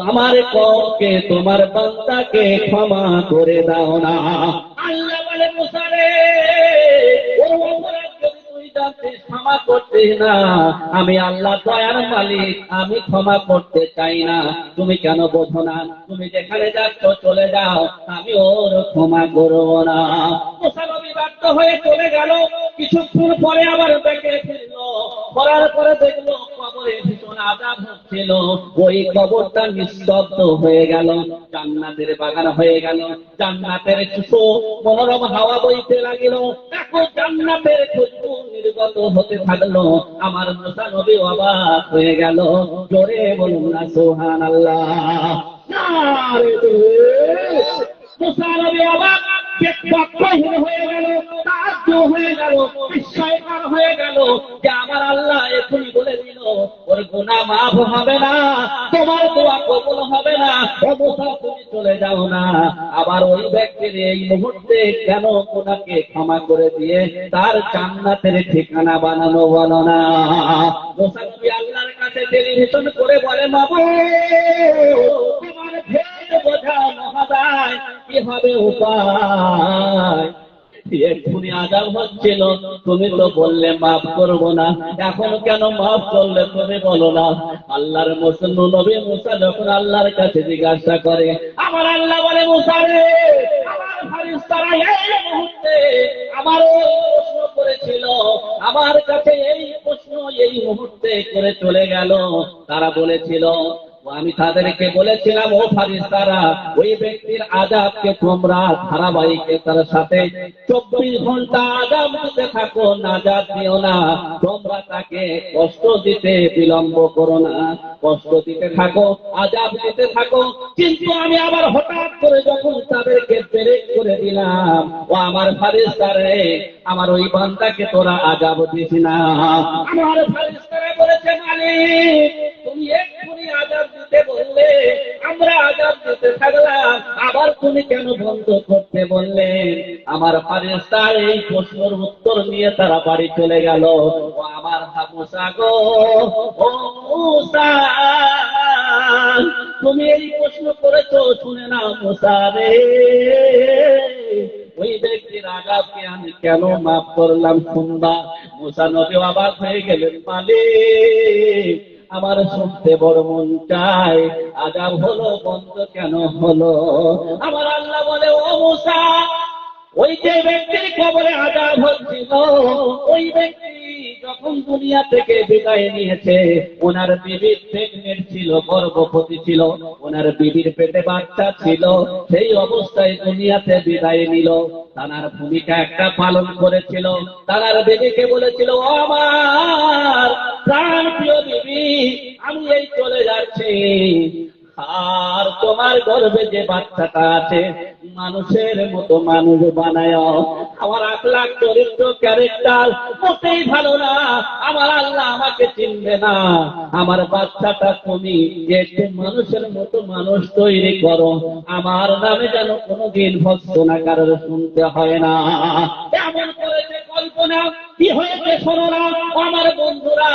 আমার কমকে, তোমার বান্দাকে ক্ষমা করে দাও না। আল্লাহ বলে, মুসা রে, ওর অপরাধ যদি তুই জানতিস, ক্ষমা করতে না। আমি আল্লাহ দয়ার মালিক, আমি ক্ষমা করতে চাই না। তুমি কেন বোঝো না? তুমি যেখানে যাচ্ছ চলে যাও, আমি ওর ক্ষমা করব না। মুসা নবী বাধ্য হয়ে চলে গেল। কিছুক্ষণ পরে আবার দেখে ফিরলো, করার পরে দেখলো কবরে ভীষণ আযাব হচ্ছিল। ওই কবরটা নিস্তব্ধ হয়ে গেল, জান্নাতের বাগান হয়ে গেল, জান্নাতের মনোরম হাওয়া বইতে লাগিল, দেখো জান্নাতের খুশবু নির্গত হতে থাকলো। আমার মুসা নবী অবাক হয়ে গেল। জোরে বলুন না সুবহানাল্লাহ। মুসা নবী অবাক, ব্যক্তহীন হয়ে গেল, তাজ্জুব হয়ে গেল, বিস্ময়কর হয়ে গেল যে আমার আল্লাহ এখনই বলে দিল ওর গুনাহ মাফ হবে না, তোমার দোয়া কবুল হবে না। ও মুসা, তুমি চলে যাও না। আবার আবার ওই ব্যক্তির এই মুহূর্তে কেন ওনাকে ক্ষমা করে দিয়ে তার জান্নাতের ঠিকানা বানানো বলো না? মুসা নবী আল্লাহর কাছে টেলিভিশন করে বলে, মাবুদ আমার ভেদ বোঝানো হবে, কি হবে উপায়? এক্ষুনি আযাব হচ্ছিল, তুমি তো বললে মাফ করবো না, এখন কেন মাফ করলে তুমি বলো না? আল্লাহর নবী মুসা যখন আল্লাহর কাছে জিজ্ঞাসা করে, আমার আল্লাহ বলে, মুসা রে, আমার ফেরেশতারা এই মুহূর্তে আমার প্রশ্ন করেছিল, আমার কাছে এই প্রশ্ন এই মুহূর্তে করে চলে গেল। তারা বলেছিল, আমি তাদেরকে বলেছিলাম, ও ফেরেশতারা, ওই ব্যক্তির আযাবকে তোমরা ধারাবাহিকতার সাথে 24 ঘন্টা আযাব দিতে থাকো, নাজাত দিও না, তোমরা তাকে কষ্ট দিতে বিলম্ব করো না, কষ্ট দিতে থাকো, আযাব দিতে থাকো। কিন্তু আমি আবার হঠাৎ করে যখন তাদেরকে ব্রেক করে দিলাম, ও আমার ফেরেশতারা, আমার ওই বান্দাকে তোরা আযাব দিস না। আমার ফেরেশতারা বলেছে, মালিক তুমি এক্ষুনি আযাব দিতে বললে, আমরা আযাব দিতে থাকলাম, আবার তুমি কেন বন্ধ করতে বললে? আমার ফেরেশতার এই প্রশ্নের উত্তর নিয়ে তারা বাড়ি চলে গেল। ও আমার মুসা গো, ও মুসা, তুমি এই প্রশ্ন করেছো, শুনে না মুসা রে, ওই ব্যক্তির আযাবকে আমি কেন মাফ করলাম শুনবা? মুসা নবী অবাক হয়ে গেলেন, মালিক আমার শুনতে বড় মন চায়, আযাব হলো বন্ধ কেন হলো? আমার আল্লাহ বলে, ও মুসা, ওই যে ব্যক্তির কবরে আযাব হচ্ছিল, ওই ব্যক্তি যখন দুনিয়া থেকে বিদায় নিয়েছে, ওনার বিবি প্রেগনেন্ট ছিল, গর্ভবতী ছিল, ওনার বিবির পেটে বাচ্চা ছিল, সেই অবস্থায় দুনিয়াতে বিদায় নিল। তার ভূমিকা একটা পালন করেছিল, তার বিবিকে বলেছিল, ও আমার প্রাণ প্রিয় বিবি, আমি এই চলে যাচ্ছি, আর তোমার গর্ভে যে বাচ্চাটা আছে মানুষের মতো মানুষ বানায়, আমার আখলাক চরিত্র ক্যারেক্টার মোটেই ভালো না, আমার আল্লাহ আমাকে চিনবে না, আমার বাচ্চাটা তুমি একটু মানুষের মতো মানুষ তৈরি করো, আমার নামে যেন কোনোদিন ভৎসনা কারোর শুনতে হয় না। এমন করেছে কল্পনা, কি হয়েছে শোনো না আমার বন্ধুরা,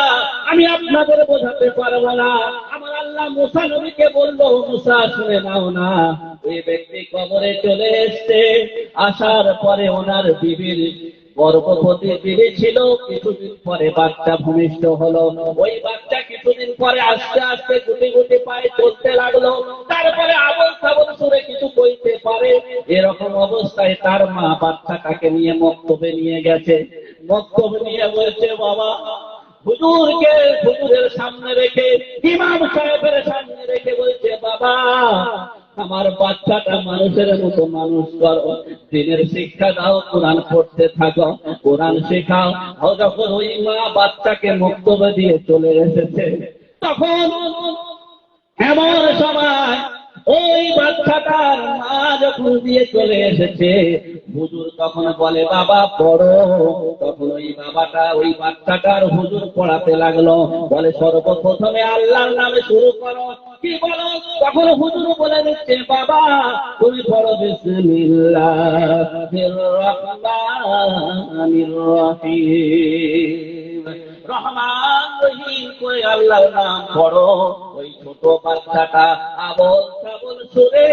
আমি আপনাদের বোঝাতে পারবো না। আমার আল্লাহ মুসা নবীকে বললো, মুসা শুনে নাও না, ওই ব্যক্তি কবরে চলে এসছে, আসার পরে ওনার বিবির গর্ভবতী বিবি ছিল, কিছুদিন পরে বাচ্চা ভূমিষ্ঠ হলো, ওই বাচ্চা কিছুদিন পরে আস্তে আস্তে গুটি গুটি পায়ে চলতে লাগলো, তারপরে আবল তাবল সুরে কিছু বলতে পারে, এরকম অবস্থায় তার মা বাচ্চাটাকে নিয়ে মক্তবে নিয়ে গেছে। মক্তবে নিয়ে বলছে, বাবা হুজুরকে হুজুরের সামনে রেখে, ইমাম সাহেবের সামনে রেখে বলছে, বাবা আমার বাচ্চাটা মানুষের মতো মানুষ করো, দিনের শিক্ষা দাও, কোরআন পড়তে থাকো, কোরআন শেখাও। যখন ওই মা বাচ্চাকে মক্তবে দিয়ে চলে এসেছে, তখন এমন সময় ওই বাচ্চাটার মা যখন দিয়ে চলে এসেছে, হুজুর তখন বলে, বাবা পড়ো। তখন ওই বাবাটা ওই বাচ্চাটার হুজুর পড়াতে লাগলো, বলে সর্বপ্রথমে আল্লাহর নামে শুরু করো। কি বলো? তখন হুজুর বলে দিচ্ছে, বাবা তুমি পড়ো বিসমিল্লাহির রহমানির রহিম, রহমান রহিম করে আল্লাহর নাম পড়ো। ওই ছোট বাচ্চাটা আবল তাবল সুরে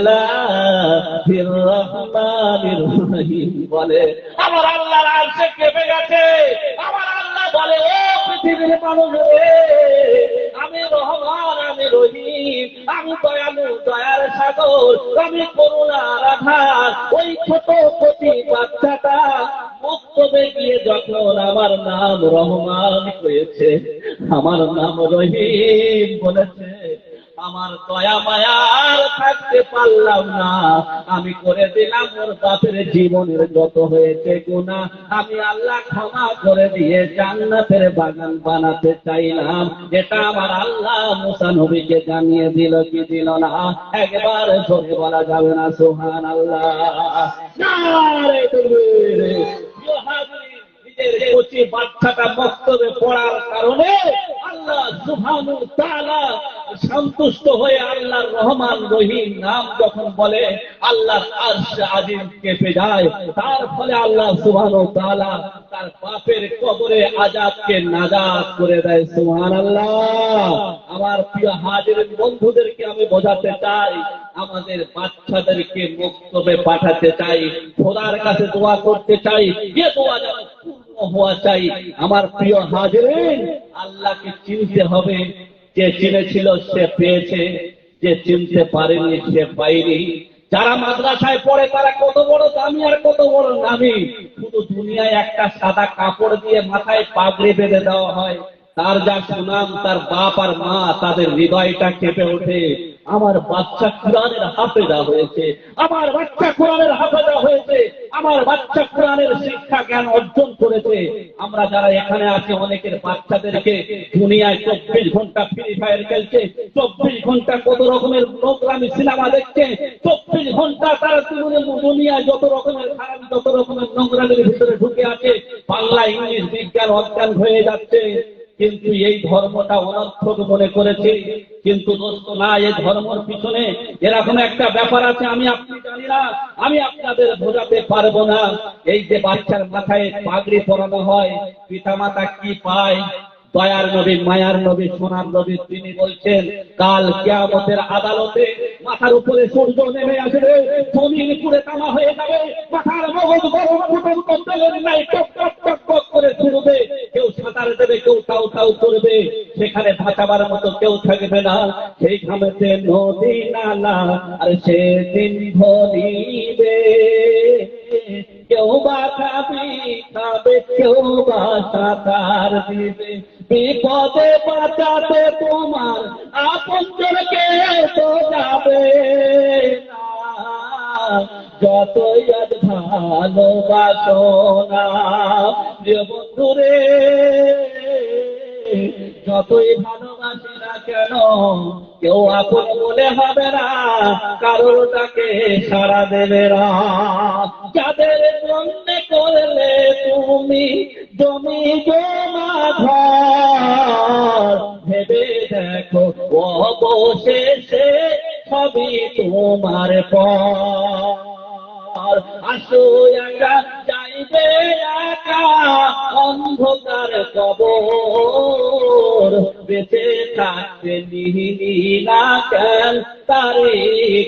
বিসমিল্লাহির রহমানির রহিম বলে, আমার আল্লাহর আরশে কেঁপে গেছে। আমার আল্লাহ বলে, ও পৃথিবীর মানুষ রে, আমি রহমান, আমি রহিম, আমি দয়ালু, দয়ার সাগর, আমি করুণার আধার। ওই ছোট কচি বাচ্চাটা মক্তবে গিয়ে যখন আমার নাম রহমান হয়েছে, আমার নাম রহিম বলেছে, আমার দয়া মায়া আর থাকতে পারলাম না, আমি করে দিলাম ওর বাপের জীবনের যত হয়েছে গুনাহ, আমি আল্লাহ ক্ষমা করে দিয়ে জান্নাতের বাগান বানাতে চাইলাম। এটা আমার আল্লাহ মুসা নবীকে জানিয়ে দিল কি দিল না? একবার জোরে বলা যাবে না সুবহানাল্লাহ? নারে তাকবীর। নিজের কচি বাচ্চাটা মক্তবে পড়ার কারণে আল্লাহ সুবহানাহু ওয়া তাআলা সন্তুষ্ট হয়ে আল্লাহর রহমান রহিম নাম যখন বলে আল্লাহর আরশ আজিম কেঁপে যায়। তার ফলে আল্লাহ সুবহানাহু ওয়া তাআলা তার পাপের কবরে আযাবকে নাজাত করে দেয়। সুবহানাল্লাহ। আমার প্রিয় হাজিরিন বন্ধুদেরকে আমি বোঝাতে চাই, আমাদের বাচ্চাদেরকে মক্তবে পাঠাতে চাই, খোদার কাছে দোয়া করতে চাই, যে দোয়া যেন পূর্ণ হওয়া চাই। আমার প্রিয় হাজিরিন, আল্লাহকে চিনতে হবে। যে চিনেছিল সে পেয়েছে, যে চিনতে পারেনি সে পায়নি। যারা মাদ্রাসায় পড়ে তারা কত বড় দামি আর কত বড় নামি, শুধু দুনিয়ায় একটা সাদা কাপড় দিয়ে মাথায় পাগড়ি বেঁধে দেওয়া হয়, তার যা সুনাম, তার বাপ আর মা তাদের হৃদয়টা কেঁপে ওঠে। আমার বাচ্চা কোরআনের হাফেজা হয়েছে, আমার বাচ্চা কোরআনের হাফেজা হয়েছে, আমার বাচ্চা কোরআনের শিক্ষা জ্ঞান অর্জন করেছে। আমরা যারা এখানে আছি অনেকের বাচ্চাদেরকে দুনিয়ায় 24 ঘন্টা ফ্রি ফায়ার খেলছে, 24 ঘন্টা কত রকমের নোংরামি সিনেমা দেখছে, 24 ঘন্টা তারা দুনিয়ায় যত রকমের খারাপ, যত রকমের নোংরামির ভিতরে ঢুকে আছে, বাংলা ইংলিশ বিজ্ঞান অজ্ঞান হয়ে যাচ্ছে। কিন্তু এই ধর্মটা অনর্থক মনে করেছে। কিন্তু দোস্ত না, এই ধর্মের পিছনে এরকম একটা ব্যাপার আছে, আমি আপনি জানি না, আমি আপনাদের বোঝাতে পারবো না। এই যে বাচ্চার মাথায় পাগড়ি পরানো হয়, পিতামাতা কি পায়? দয়ার নবী, মায়ার নবী, সোনার নবী তিনি বলছেন, কাল কিয়ামতের আদালতে মাথার উপরে সূর্য নেমে আসবে, জমিন পুড়ে তামা হয়ে যাবে, মাথার মগজ গরম ফুটন্ত তেলের নাই টক টক টক টক করে ছুড়বে, কেউ সাঁতার দেবে, কেউ টাউ টাউ করবে, সেখানে বাঁচাবার মতো কেউ থাকবে না। সেই ঘামেতে নদী নালা আর সেদিন ভরিবে, কেউ বা খাবে, কেউ বা সাঁতার দিবে। বিপদে বাঁচাতে তোমার আপনজনকে তো যাবে না, যতই আজ ভালোবাসো না প্রিয় বন্ধুরে, যতই ভালোবাসি না কেন কেউ আপন বলে হবে না, কারোর তাকে সাড়া দেবে না। যাদের জন্য করলে তুমি জমি জমা ঘর, ভেবে দেখো অবশেষে সবই তোমার পর। আসো একা যাইবে একা অন্ধকার কবর, বেঁচে থাকতে নিহিনি না কেন তারি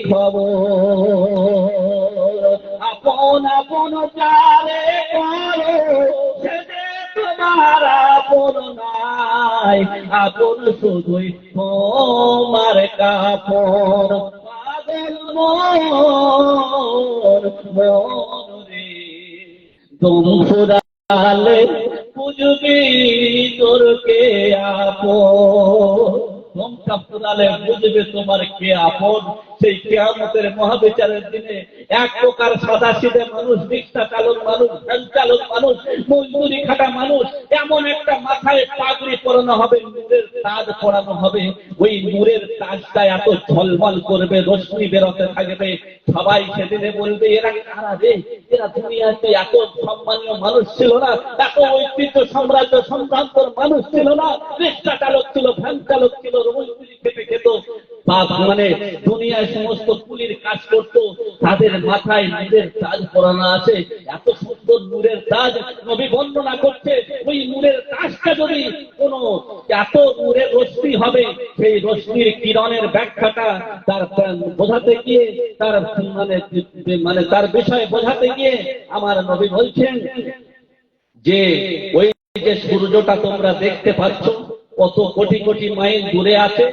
খবর। আপন আপন যারে করো সে যে তোমার আপন নাই, আপন শুধুই তোমার কাপড়। পাগল মন রে, দম ফুরালে বুঝবি তোরকে আপন, দমটা ফুরালে বুঝবে তোমার কে আপন। সেই কিয়ামতের মহাবিচারের দিনে এক প্রকার সাদাসিধে মানুষ, রিক্সা চালক মানুষ, ভ্যান চালক মানুষ, মজদুরি খাটা মানুষ, এমন একটা মাথায় পাগড়ি পরানো হবে, নূরের তাজ পরানো হবে, ওই নূরের তাজটা এত ঝলমল করবে, রশ্মি বেরোতে থাকবে। সবাই সেদিনে বলবে, এরা কারা রে? এরা দুনিয়াতে এত সম্মানীয় মানুষ ছিল না, এত ঐতিহ্য সাম্রাজ্য সম্ভ্রান্তর মানুষ ছিল না, রিক্সা চালক ছিল, ভ্যান চালক ছিল, মজদুরি খেতে খেত, মানে দুনিয়ায় সমস্ত কুলির কাজ করতো, তাদের মাথায় নূরের তাজ পরানো আছে। এত সুন্দর নূরের তাজ নবী বর্ণনা করছে। ওই নূরের তাজটা যদি কোনো এত নূরের রশ্মি হবে, সেই রশ্মির কিরণের ব্যাখ্যাটা তার বোঝাতে গিয়ে, তার মানে তার বিষয়ে বোঝাতে গিয়ে আমার নবী বলছেন যে ওই যে সূর্যটা তোমরা দেখতে পাচ্ছ কত কোটি কোটি মাইল দূরে আছে,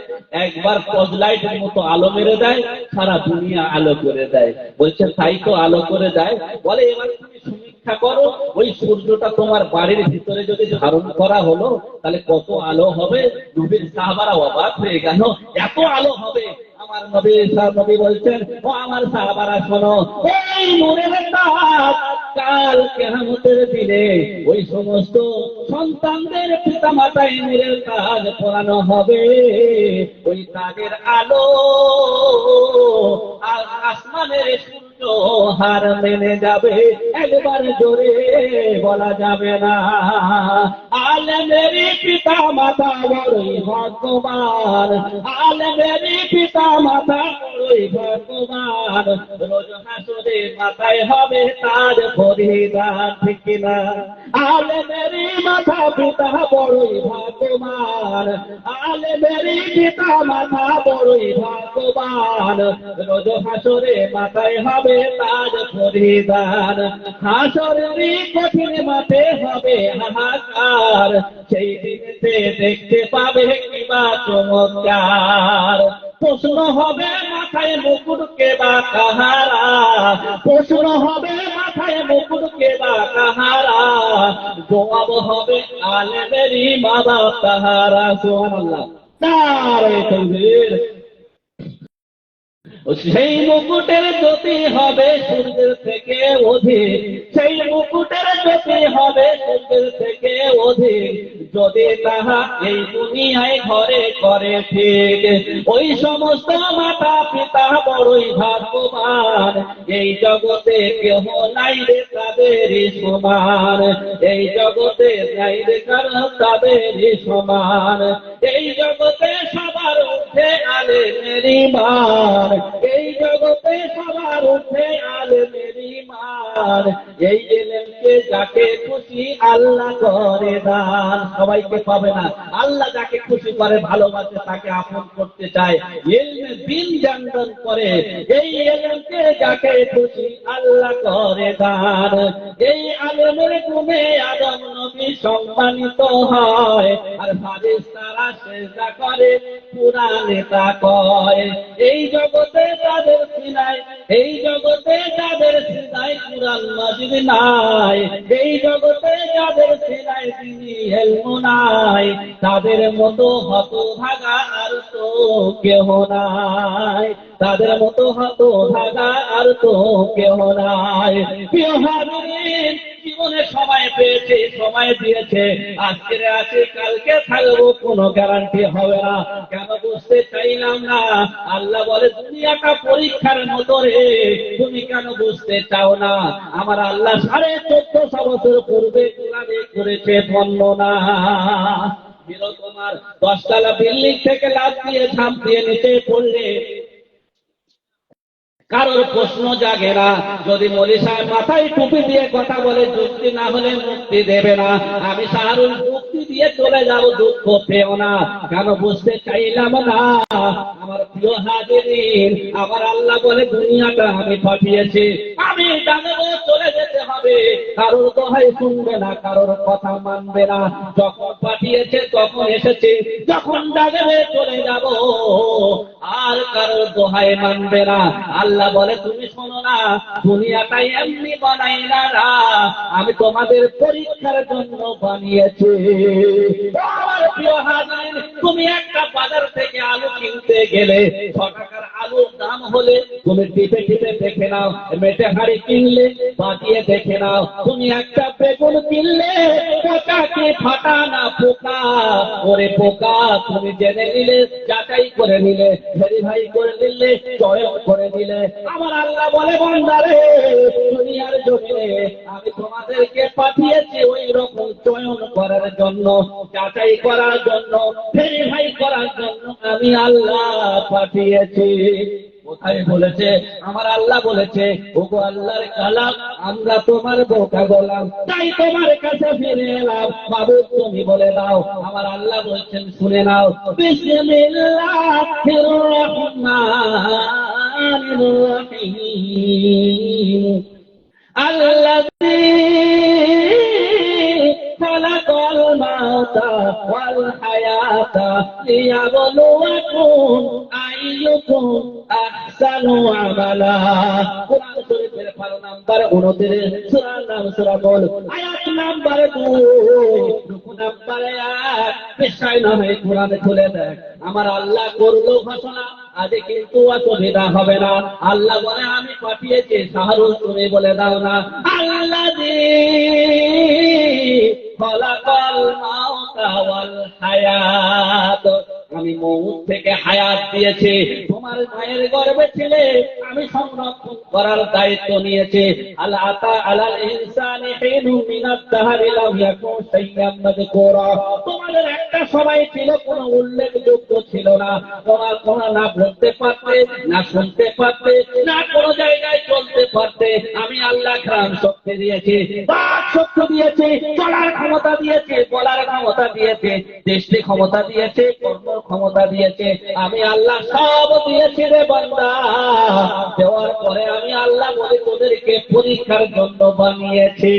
একবার টর্চ লাইটের মতো আলো মেরে দেয়, সারা দুনিয়া আলো করে দেয়। বলছে তাই তো আলো করে দেয়। বলে এবার তুমি সমীক্ষা করো, ওই সূর্যটা তোমার বাড়ির ভিতরে যদি ধারণ করা হলো তাহলে কত আলো হবে। নবীর সাহাবারা অবাক হয়ে গেল, এত আলো হবে। আমার নবী বলছেন, ও আমার সাহাবারা শোনো, এই নূরের তাজ কাল কিয়ামতের দিনে ওই সমস্ত সন্তানদের পিতা মাতায় নূরের তাজ পরানো হবে। ওই তাজের আলো আসমানের সূর্য হার মেনে যাবে, একবার জোরে বলা যাবে না। আলেমেরই পিতা মাতা বড়ই ভাগ্যবান, আলেমেরই পিতা মাতা বড়ই ভাগ্যবান, রোজ হাসরে মাথায় হবে তার পরিধান, ঠিক কিনা? আলেমেরই মাতা পিতা বড়ই ভাগ্যবান, আলেমেরই পিতা মাতা বড়ই ভাগ্যবান, রোজ হাসরে মাথায় হবে তার পরিধান। হাসরেরই কঠিন মাঠে হবে হাহাকার, সেই দিনেতে দেখতে পাবে কিবা চমৎকার। প্রশ্ন হবে মাথায় মুকুট কে বা কাহারা, প্রশ্ন হবে মাথায় মুকুট কে বা কাহারা, জবাব হবে আলেমেরই মা বাপ তাহারা। সুবহানাল্লাহ, নারে তাকবীর। সেই মুকুটের জ্যোতি হবে সূর্যের থেকে অধিক, সেই মুকুটের জ্যোতি হবে সূর্যের থেকে অধিক, যদি তাহা এই দুনিয়ায় ঘরে করে ঠিক। ওই সমস্ত মাতা পিতা বড়ই ভাগ্যবান, এই জগতে কেহ নাই রে তাদেরই সমান, এই জগতে নাই রে কারো তাদেরই সমান। এই জগতে সবার উঠে আলেমেরই মান, এই জগতে সবার উঠে আলেমেরই মান, এই ইলমকে যাকে খুশি আল্লাহ করে দান। সবাইকে পাবে না, আল্লাহ যাকে খুশি করে ভালোবাসে তাকে আপন করতে চায়, ইলমে দিন জানদান করে, এই ইলমকে যাকে খুশি আল্লাহ করে দান। এই আলেমের গুণে আদম নবী সম্মানিত হয়, আর ফারিস্তারা সেজদা করে কুরআনে তা কয়। এই জগতে তাদের সিনায়, এই জগতে যাদের সিনায় কুরআন মাজিদ নাই, এই জগতে যাদের সিনায় দিনী ইলম নাই, তাদের মতো হতভাগা আর তো কেহ নাই, তাদের মতো হতভাগা আর তো কেহ নাই। প্রিয় হাজিরিন, জীবনে সময় পেয়েছে, সময় দিয়েছে, আজকে আছে কালকে থাকবো, কোনো গ্যারান্টি হবে না। কেন বুঝতে চাইলাম না? আল্লাহ বলে দুনিয়াটা পরীক্ষার মতো রে, তুমি কেন বুঝতে চাও না? আমার আল্লাহ 1450 বছর পূর্বে কোরআনে করেছে বর্ণনা। তোমার 10 তলা বিল্ডিং থেকে লাফ দিয়ে ঝাঁপ দিয়ে নিচে পড়লে কারোর প্রশ্ন জাগে না। যদি মৌলী সাহেব মাথায় টুপি দিয়ে কথা বলে যুক্তি না হলে মুক্তি দেবে না, আমি শাহরুল যুক্তি দিয়ে চলে যাবো, দুঃখ পেও না। কেন বুঝতে চাইলাম না? আমার প্রিয় হাজিরিন, আমার আল্লাহ বলে দুনিয়াটা আমি পাঠিয়েছি, আমি জানবো চলে যেতে হবে, কারোর দোহাই শুনবে না, কারোর কথা মানবে না। যখন পাঠিয়েছে তখন এসেছে, যখন জানবে চলে যাব, আর কারোর দোহাই মানবে না। আল্লাহ বলে তুমি শোনো না, দুনিয়াটা এমনি বানাই না, আমি তোমাদের পরীক্ষার জন্য বানিয়েছি। আমার প্রিয় হাজির, তুমি একটা বাজার থেকে আলু কিনতে গেলে 6 টাকার আলুর দাম হলে তুমি টিপে টিপে দেখে নাও, মেটে হাড়ি কিনলে বাজিয়ে দেখে নাও। তুমি একটা বেগুন কিনলে পোকা কি ফাটা না পোকা, ওরে পোকা তুমি জেনে নিলে, যাচাই করে নিলে, ভেরিফাই করে নিলে, চয়ন করে নিলে। আমার আল্লাহ বলে বান্দারে, দুনিয়ার জমিনে আমি তোমাদেরকে পাঠিয়েছি ওই রকম চয়ন করার জন্য, যাচাই করার জন্য, ভেরিফাই করার জন্য আমি আল্লাহ পাঠিয়েছি। কোথায় বলেছে? আমার আল্লাহ বলেছে, ওগো আল্লাহর কালাম, আমরা তোমার বোকা গোলাম, তাই তোমার কাছে ফিরে এলাম, বাবু তুমি বলে দাও। আমার আল্লাহ বলছেন, শুনে নাও, বিসমিল্লাহির রহমানির রহিম, আল্লাযী খালাকাল মাউতা ওয়াল হায়াতা লিয়াবলুয়াকুম আইয়ুকুম আহসানু আমালা। কোরআন শরীফের পারা নাম্বার 29, সূরার নাম সূরা মুলক, আয়াত নাম্বার 2, রুকু নাম্বার 1, বিষয় নামে কোরআনে খুলে দেখ। আমার আল্লাহ করলো ঘোষণা, আজ কিন্তু অসুবিধা হবে না। আল্লাহ বলে আমি পাঠিয়েছি, শাহরুল তুমি বলে দাও না, আল্লাযী খালাকাল মাউতা ওয়াল হায়াত, আমি মউত থেকে হায়াত দিয়েছি, তোমার মায়ের গর্ভে ছিলে আমি সংরক্ষণ করার দায়িত্ব নিয়েছি। আল আতা আলাল ইনসানি হিনু মিনাদ দাহরি লাম ইয়াকুন শাইয়ান মাযকুরা, তোমাদের একটা সময় ছিল কোনো উল্লেখযোগ্য ছিল না, তোমরা না বলতে পারতে, না শুনতে পারতে, না কোনো জায়গায় চলতে পারতে। আমি আল্লাহ ঘ্রাণ শক্তি দিয়েছি, বাক শক্তি দিয়েছি, চলার ক্ষমতা দিয়েছে, বলার ক্ষমতা দিয়েছে, দৃষ্টি ক্ষমতা দিয়েছে, কর্ম ক্ষমতা দিয়েছে। আমি আল্লাহ সব দিয়েছি রে বান্দা। দেওয়ার পরে আমি আল্লাহ বলে তোদেরকে পরীক্ষার জন্য বানিয়েছি।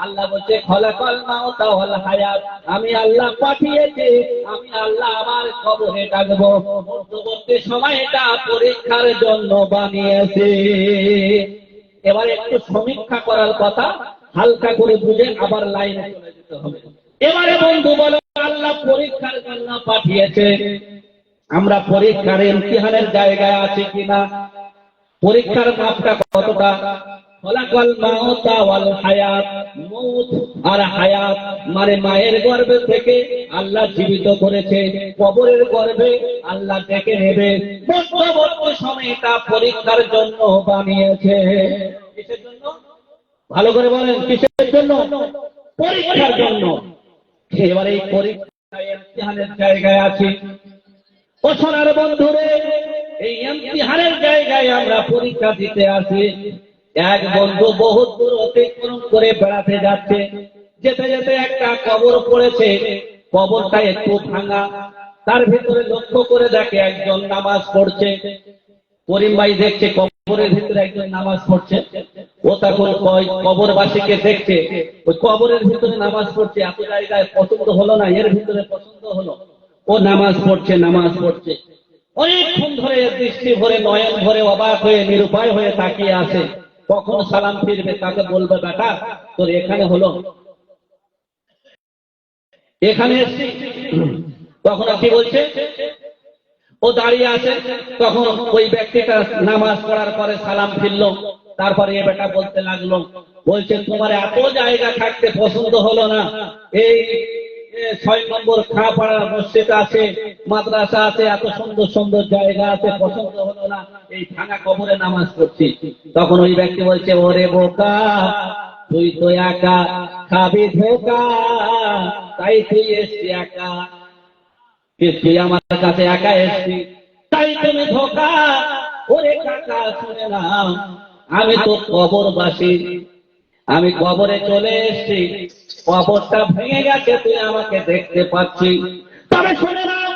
আল্লাহ বলছে খলাকাল মাউতা ওয়াল হায়াত, আমি আল্লাহ পাঠিয়েছি, আমি আল্লাহ আমার কবরে ডাকবো। মধ্যবর্তী সময়টা পরীক্ষার জন্য বানিয়েছি। এবার একটু সমীক্ষা করার কথা, হালকা করে বুঝে আবার লাইনে চলে যেতে হবে। এবারে বন্ধু বলো, আল্লাহ পরীক্ষার জন্য পাঠিয়েছে, আমরা পরীক্ষার ইমতিহানের জায়গায় আছি কিনা? পরীক্ষার মাপটা কতটা? খলাকাল মাউতা ওয়াল হায়াত, মউত আর হায়াত মানে মায়ের গর্ভে থেকে আল্লাহ জীবিত করেছে, কবরের গর্ভে আল্লাহ ডেকে নেবে। মধ্যবর্তী সময়টা পরীক্ষার জন্য বানিয়েছে। কিসের জন্য? ভালো করে বলেন, কিসের জন্য? পরীক্ষার জন্য। এবার এই পরীক্ষায় ইমতিহানের জায়গায় আছি। ও সোনার বন্ধুরে, এই ইমতিহানের জায়গায় আমরা পরীক্ষা দিতে আসি। এক বন্ধু বহুত দূর অতিক্রম করে বেড়াতে যাচ্ছে, যেতে যেতে একটা কবর পড়েছে, কবরটা একটু ভাঙা, তার ভিতরে লক্ষ্য করে দেখে একজন নামাজ পড়ছে। করিম ভাই দেখছে কবরের ভিতরে একজন নামাজ পড়ছে। ও তখন কবরবাসীকে দেখছে ওই কবরের ভিতরে নামাজ পড়ছে, এত জায়গায় পছন্দ হলো না, এর ভিতরে পছন্দ হলো। ও নামাজ পড়ছে, নামাজ পড়ছে, অনেকক্ষণ ধরে দৃষ্টি ভরে নয়ন ভরে অবাক হয়ে নিরুপায় হয়ে তাকিয়ে আছে। কখন সালাম ফিরবে, তাকে বলবে বেটা তোর এখানে হলো, এখানে এসছি। তখন কি বলছে? ও দাঁড়িয়ে আছে। তখন ওই ব্যক্তিটা নামাজ পড়ার পরে সালাম ফিরলো। তারপরে এ বেটা বলতে লাগলো, বলছে তোমার এত জায়গা থাকতে পছন্দ হলো না, এই 6 নম্বর খাপাড়া মসজিদ আছে, মাদ্রাসা আছে, এত সুন্দর সুন্দর জায়গা আছে, পছন্দ হলো না, এই ভাঙা কবরে নামাজ পড়ছি। তখন ওই ব্যক্তি বলছে, ওরে বোকা, তুই তো একা খাবি ধোকা, তাই তুই এসছি একা, তুই আমার কাছে একা এসছি, তাই তুমি ধোকা। ওরে কাকা শুনে নাও, আমি তো কবরবাসী, আমি কবরে চলে এসছি, কবরটা ভেঙে গেছে, তুই আমাকে দেখতে পাচ্ছি, তবে শুনে নাও,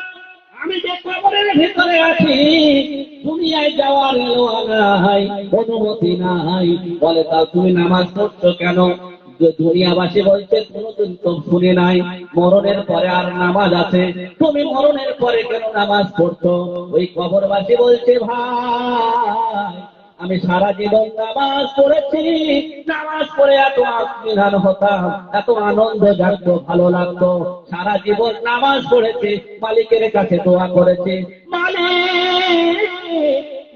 আমি যে কবরের ভিতরে আছি, দুনিয়ায় যাওয়ার এলোয়া নাই, অনুমতি নাই। বলে তা তুমি নামাজ পড়ছো কেন? দুনিয়াবাসী বলছে কোনদিন তো শুনি নাই মরণের পরে আর নামাজ আছে, তুমি মরণের পরে কেন নামাজ পড়ছো? ওই কবরবাসী বলছে, ভাই আমি সারা জীবন নামাজ পড়েছি, নামাজ পড়ে এত আত্মীয় হতাম, এত আনন্দ জাগতো, ভালো লাগতো, সারা জীবন নামাজ পড়েছি, মালিকের কাছে দোয়া করেছি, মালিক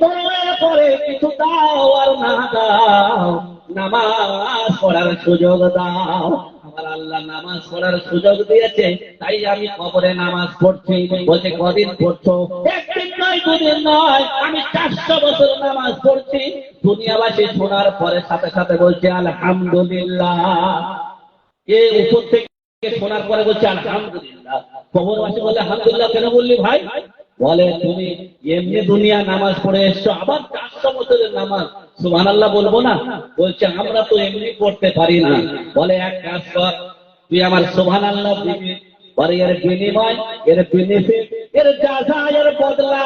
দোয়ার পরে কিছু দাও আর না দাও, নামাজ পড়ার সুযোগ দাও। আমার আল্লাহ নামাজ পড়ার সুযোগ দিয়েছে, তাই আমি কবরে নামাজ পড়ছি। বলছে কদিন পড়ছো? একদিন নয়, দুদিন নয়, আমি 400 বছর নামাজ পড়ছি। দুনিয়াবাসী শোনার পরে সাথে সাথে বলছে আলহামদুলিল্লাহ। এ উপর থেকে শোনার পরে বলছে আলহামদুলিল্লাহ। কবরবাসী বলে আলহামদুলিল্লাহ কেন বললি ভাই? বলে তুমি এমনি দুনিয়া নামাজ পড়ে এসছো, আবার 400 বছরের নামাজ, সুবহানাল্লাহ বলবো না? বলছে আমরা তো এমনি পড়তে পারি না। বলে এক কাজ কর, তুই আমার সুবহানাল্লাহ দিবি, পরে এর বিনিময়, এর বেনিফিট, এর যাজা, এর বদলা,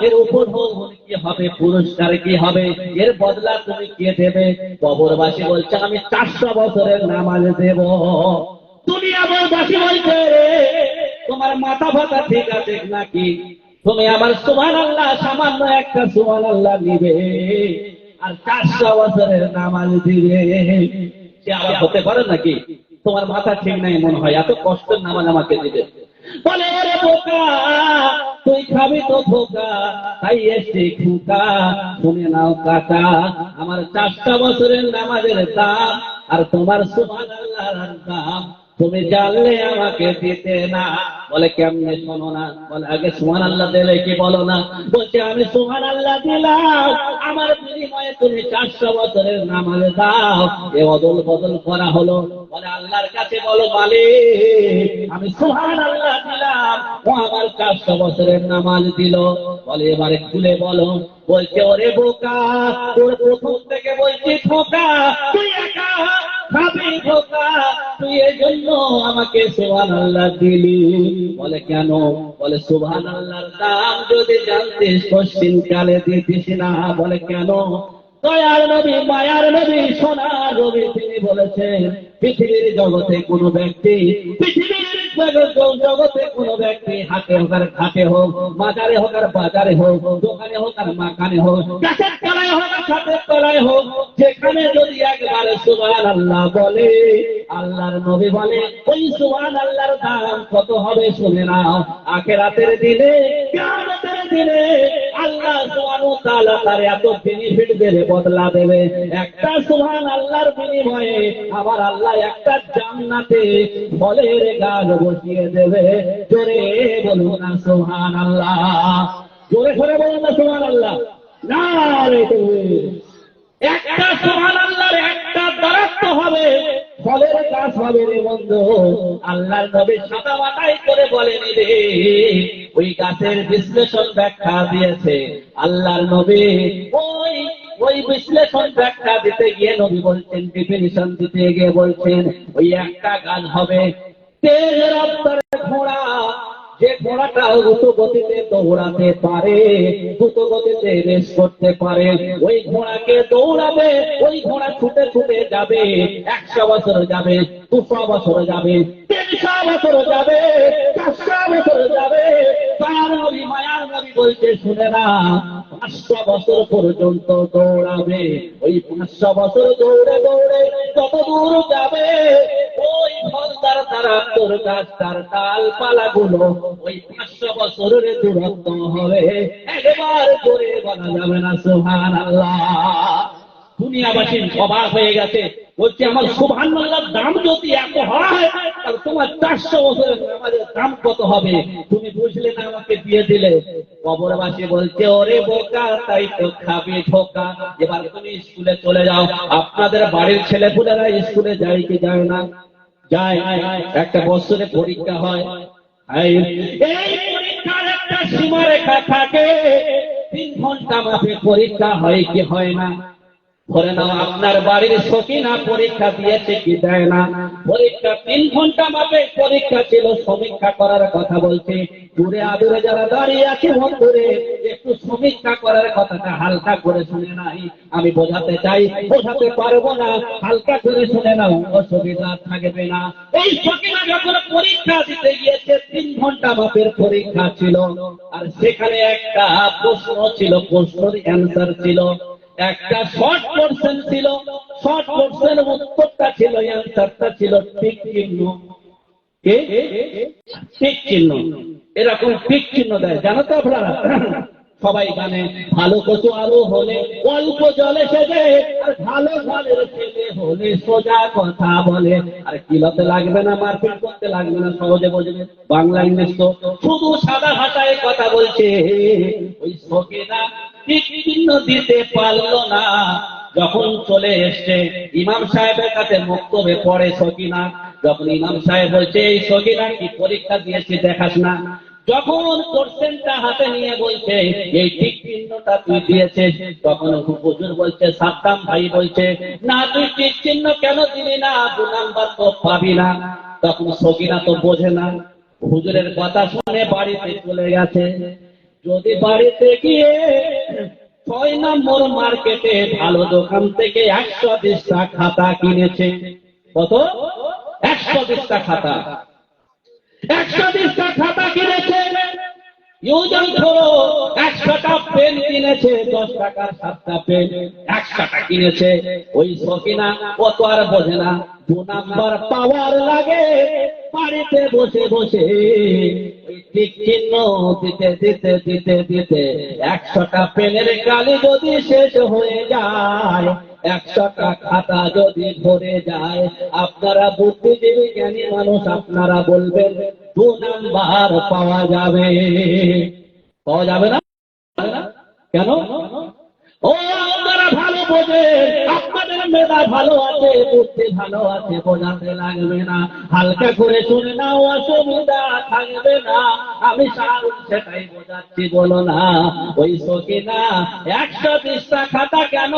এর উপভোগ কি হবে, পুরস্কার কি হবে, এর বদলা তুমি কে দেবে? কবরবাসী বলছে আমি 400 বছরের নামাজ দেব। দুনিয়াবাসী বলছে তোমার মাথা ফাতা ঠিক আছে নাকি? তুমি আমার সুবহানাল্লাহ সামান্য একটা সুবহানাল্লাহ নিবে আর 400 বছরের নামাজ দিবে, সে আবার হতে পারে নাকি? তোমার মাথা ঠিক নাই মনে হয়, এত কষ্টের নামাজ আমাকে দিবে। বলে রে বোকা, তুই খাবি তো ধোকা, তাই এসে খুকা, শুনে নাও কাকা, আমার 400 বছরের নামাজের দাম আর তোমার সুবহানাল্লাহর দাম তুমি জানলে আমাকে দিতে না। বলে কেমনে শোনো না? বলে আগে সুবহানাল্লাহ দিলে কি বলো না? বলছে আমি সুবহানাল্লাহ দিলাম, আমার বিনিময়ে তুমি 400 বছরের নামাজ দাও। এ অদল বদল করা হলো। বলে আল্লাহর কাছে বলো মালিক আমি সুবহানাল্লাহ দিলাম, ও আমার 400 বছরের নামাজ দিল। বলে এবারে খুলে বলো। বলছে ওরে বোকা, তোর প্রথম থেকে বলছি খোকা, তুই একা খাবি খোকা, তুই এই জন্য আমাকে সুবহানাল্লাহ দিলি। বলে কেন? বলে সুবহানাল্লাহর দাম যদি জানতিস পশ্চিম কালে দিতিস না। বলে কেন? দয়ার নবী, মায়ার নবী, সোনার নবী তিনি বলেছেন পৃথিবীর জগতে কোনো ব্যক্তি, পৃথিবীর জগতে কোনো ব্যক্তি হাতে হোক আর ঘাটে হোক, মাজারে হোক আর বাজারে হোক, দোকানে হোক আর মাকানে হোক, গাছের তলায় হোক আর ছাদের তলায় হোক, যেখানে যদি একবার সুবহানাল্লাহ বলে, আল্লাহর নবী বলে ওই সুবহানাল্লাহর দাম কত হবে শুনে নাও। আখিরাতের দিনে, কিয়ামতের দিনে আল্লাহ সুবহানাহু ওয়া তাআলা তার এত বেনিফিট দেবে, বদলা দেবে। একটা সুবহানাল্লাহর বিনিময়ে আবার আল্লাহ একটা জান্নাতে ফলের গাছ বসিয়ে দেবে। জোরে বলুন না সুবহানাল্লাহ, জোরে করে বলুন না সুবহানাল্লাহ। নারে তাকবীর। একটা সুবহানাল্লাহর একটা দরখাস্ত হবে, ফলের গাছ হবে রে বন্ধু। আল্লাহর নবী সাদা মাথায় করে বলেন রে, ওই গাছের বিশ্লেষণ ব্যাখ্যা দিয়েছে আল্লাহর নবী। ওই বিশ্লেষণ ব্যাখ্যা দিতে গিয়ে নবী বলছেন, ডিফিনিশন দিতে গিয়ে বলছেন, ওই একটা গাছ হবে তেজ রফতার ঘোড়া, যে ঘোড়াটা দ্রুত গতিতে দৌড়াতে পারে, দ্রুত গতিতে রেস করতে পারে, ওই ঘোড়াকে দৌড়াবে, ওই ঘোড়া ছুটে ছুটে যাবে, 100 বছর যাবে, 200 বছর যাবে, 300 বছর যাবে, 400 বছর যাবে। তার নবী, মায়ার নবী বলছে শুনে না, 500 বছর পর্যন্ত দৌড়াবে। ওই 500 বছর দৌড়ে দৌড়ে কত দূর যাবে, ওই ফলদার তারা তোর গাছ, তার ডালপালা গুলো ওই 500 বছরের দূরত্ব হবে। একবার করে বলা যাবে না সুবহানাল্লাহ। দুনিয়াবাসী অবাক হয়ে গেছে, বলছে আমার সুবহানাল্লাহর দাম যদি এত হয়, তাহলে তোমার 400 বছরের নামাজের দাম কত হবে? তুমি বুঝলে না, আমাকে দিয়ে দিলে। কবরবাসী বলছে ওরে বোকা, তাই তো খাবি ধোকা। এবার তুমি স্কুলে চলে যাও। আপনাদের বাড়ির ছেলেপুলেরা স্কুলে যায় কি যায় না? যায়। একটা বছরে পরীক্ষা হয়, এই পরীক্ষার একটা সীমারেখা থাকে, 3 ঘন্টা মাপে পরীক্ষা হয় কি হয় না? ধরে নাও আপনার বাড়ির সকিনা পরীক্ষা দিয়েছে কি দেয় না? পরীক্ষা 3 ঘন্টা মাপে পরীক্ষা ছিল, সমীক্ষা করার কথা বলছে। দূরে আদুরে যারা দাঁড়িয়ে আছে বন্ধুরে, একটু সমীক্ষা করার কথাটা হালকা করে শুনে নাই। আমি বোঝাতে চাই, বোঝাতে পারবো না, হালকা করে শুনে নাও, অসুবিধা থাকবে না। এই সকিনা যখন পরীক্ষা দিতে গিয়েছে, 3 ঘন্টা মাপের পরীক্ষা ছিল, আর সেখানে একটা প্রশ্ন ছিল, প্রশ্নের অ্যান্সার ছিল, একটা শর্ট কোশ্চেন ছিল, শর্ট কোশ্চেন উত্তরটা ছিল, অ্যান্সারটা ছিল টিক চিহ্ন। কে? টিক চিহ্ন। এরকম টিক চিহ্ন দেয়, জানো তো আপনারা? সবাই জানে, ভালো কচু আলু হলে অল্প জলে সেজে, আর ভালো জলের ছেলে হলে সোজা কথা বলে। আর কিলাতে লাগবে না, মারপিট করতে লাগবে না, সহজে বুঝবে। বাংলা ইংলিশ তো শুধু সাদা ভাষায় কথা বলছে। ওই সকিনা ঠিক চিহ্ন দিতে পারলো না। যখন চলে এসছে ইমাম সাহেবের কাছে বক্তব্যে পড়ে সকিনা, যখন ইমাম সাহেব বলছে এই সকিনা কি পরীক্ষা দিয়েছে দেখাস না, যখন কোশ্চেনটা হাতে নিয়ে বলছে এই ঠিক চিহ্নটা তুই দিয়েছিস, তখন হুজুর বলছে, সাদ্দাম ভাই বলছে না, তুই ঠিক চিহ্ন কেন দিলি না, 2 নাম্বার তো পাবি না। তখন সকিনা তো বোঝে না, হুজুরের কথা শুনে বাড়িতে চলে গেছে। যদি বাড়িতে গিয়ে 6 নম্বর মার্কেটে ভালো দোকান থেকে 120টা খাতা কিনেছে, কত? 120টা খাতা, 120টা খাতা কিনেছে। ইউজার ধরো 100টা পেন কিনেছে, 10 টাকার 7টা পেন, 100টা কিনেছে। ওই সকিনা কত আর বোঝে না, 2 নাম্বার পাওয়ার লাগে। বাড়িতে বসে বসে ওই ঠিক চিহ্ন দিতে দিতে দিতে দিতে 100টা পেনের কালি যদি শেষ হয়ে যায়, 100টা খাতা যদি ভরে যায়, আপনারা বুদ্ধিজীবী জ্ঞানী মানুষ, আপনারা বলবেন 2 নাম্বার পাওয়া যাবে। পাওয়া যাবে না? কেন? ও আপনারা ভালো বোঝেন, আপনাদের মেধা ভালো আছে, বুদ্ধি ভালো আছে, বোঝাতে লাগবে না, হালকা করে শুনে নাও, অসুবিধা থাকবে না। আমি সারুন সেটাই বোঝাচ্ছি, বলো না ওই সকিনা 120টা খাতা কেন,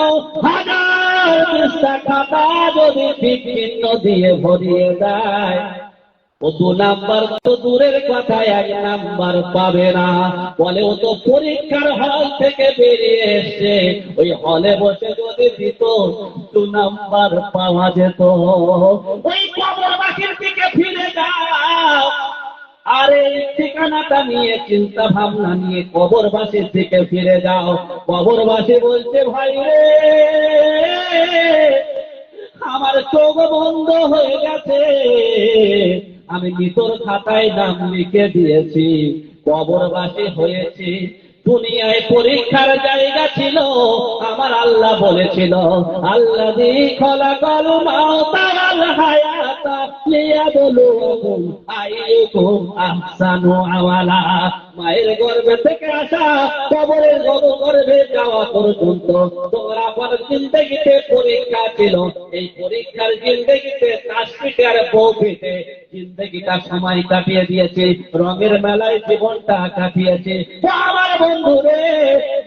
1020টা খাতা যদি ঠিক চিহ্ন দিয়ে ভরিয়ে দেয়, ও 2 নাম্বার তো দূরের কথা, 1 নাম্বার পাবে না। বলে ও তো পরীক্ষার হল থেকে বেরিয়ে এসছে, ওই হলে বসে যদি দিত 2 নাম্বার পাওয়া যেত। ওই কবরবাসীর দিকে ফিরে যাও, আরে ঠিকানাটা নিয়ে চিন্তা ভাবনা নিয়ে কবরবাসীর দিকে ফিরে যাও। কবরবাসী বলছে, ভাই রে, আমার চোখ বন্ধ হয়ে গেছে, আমি মৃতর খাতায় নাম লিখে দিয়েছি, কবরবাসী হয়েছি। দুনিয়ায় পরীক্ষার জায়গা ছিল, আমার আল্লাহ বলেছিল, আল্লাযী খলাকাল মাউতা ওয়াল হায়াতা লিয়াবলুয়াকুম আইয়ুকুম আহসানু আমালা। মায়ের গর্ভে থেকে আসা কবরের গর্ভে যাওয়া পর্যন্ত তোমার আমার জিন্দেগিতে পরীক্ষা ছিল। এই পরীক্ষার জিন্দেগিতে তাসপিটে আর বউপিটে জিন্দেগিটা সময় কাটিয়ে দিয়েছে, রঙের মেলায় জীবনটা কাটিয়েছে। আমার বন্ধুরে,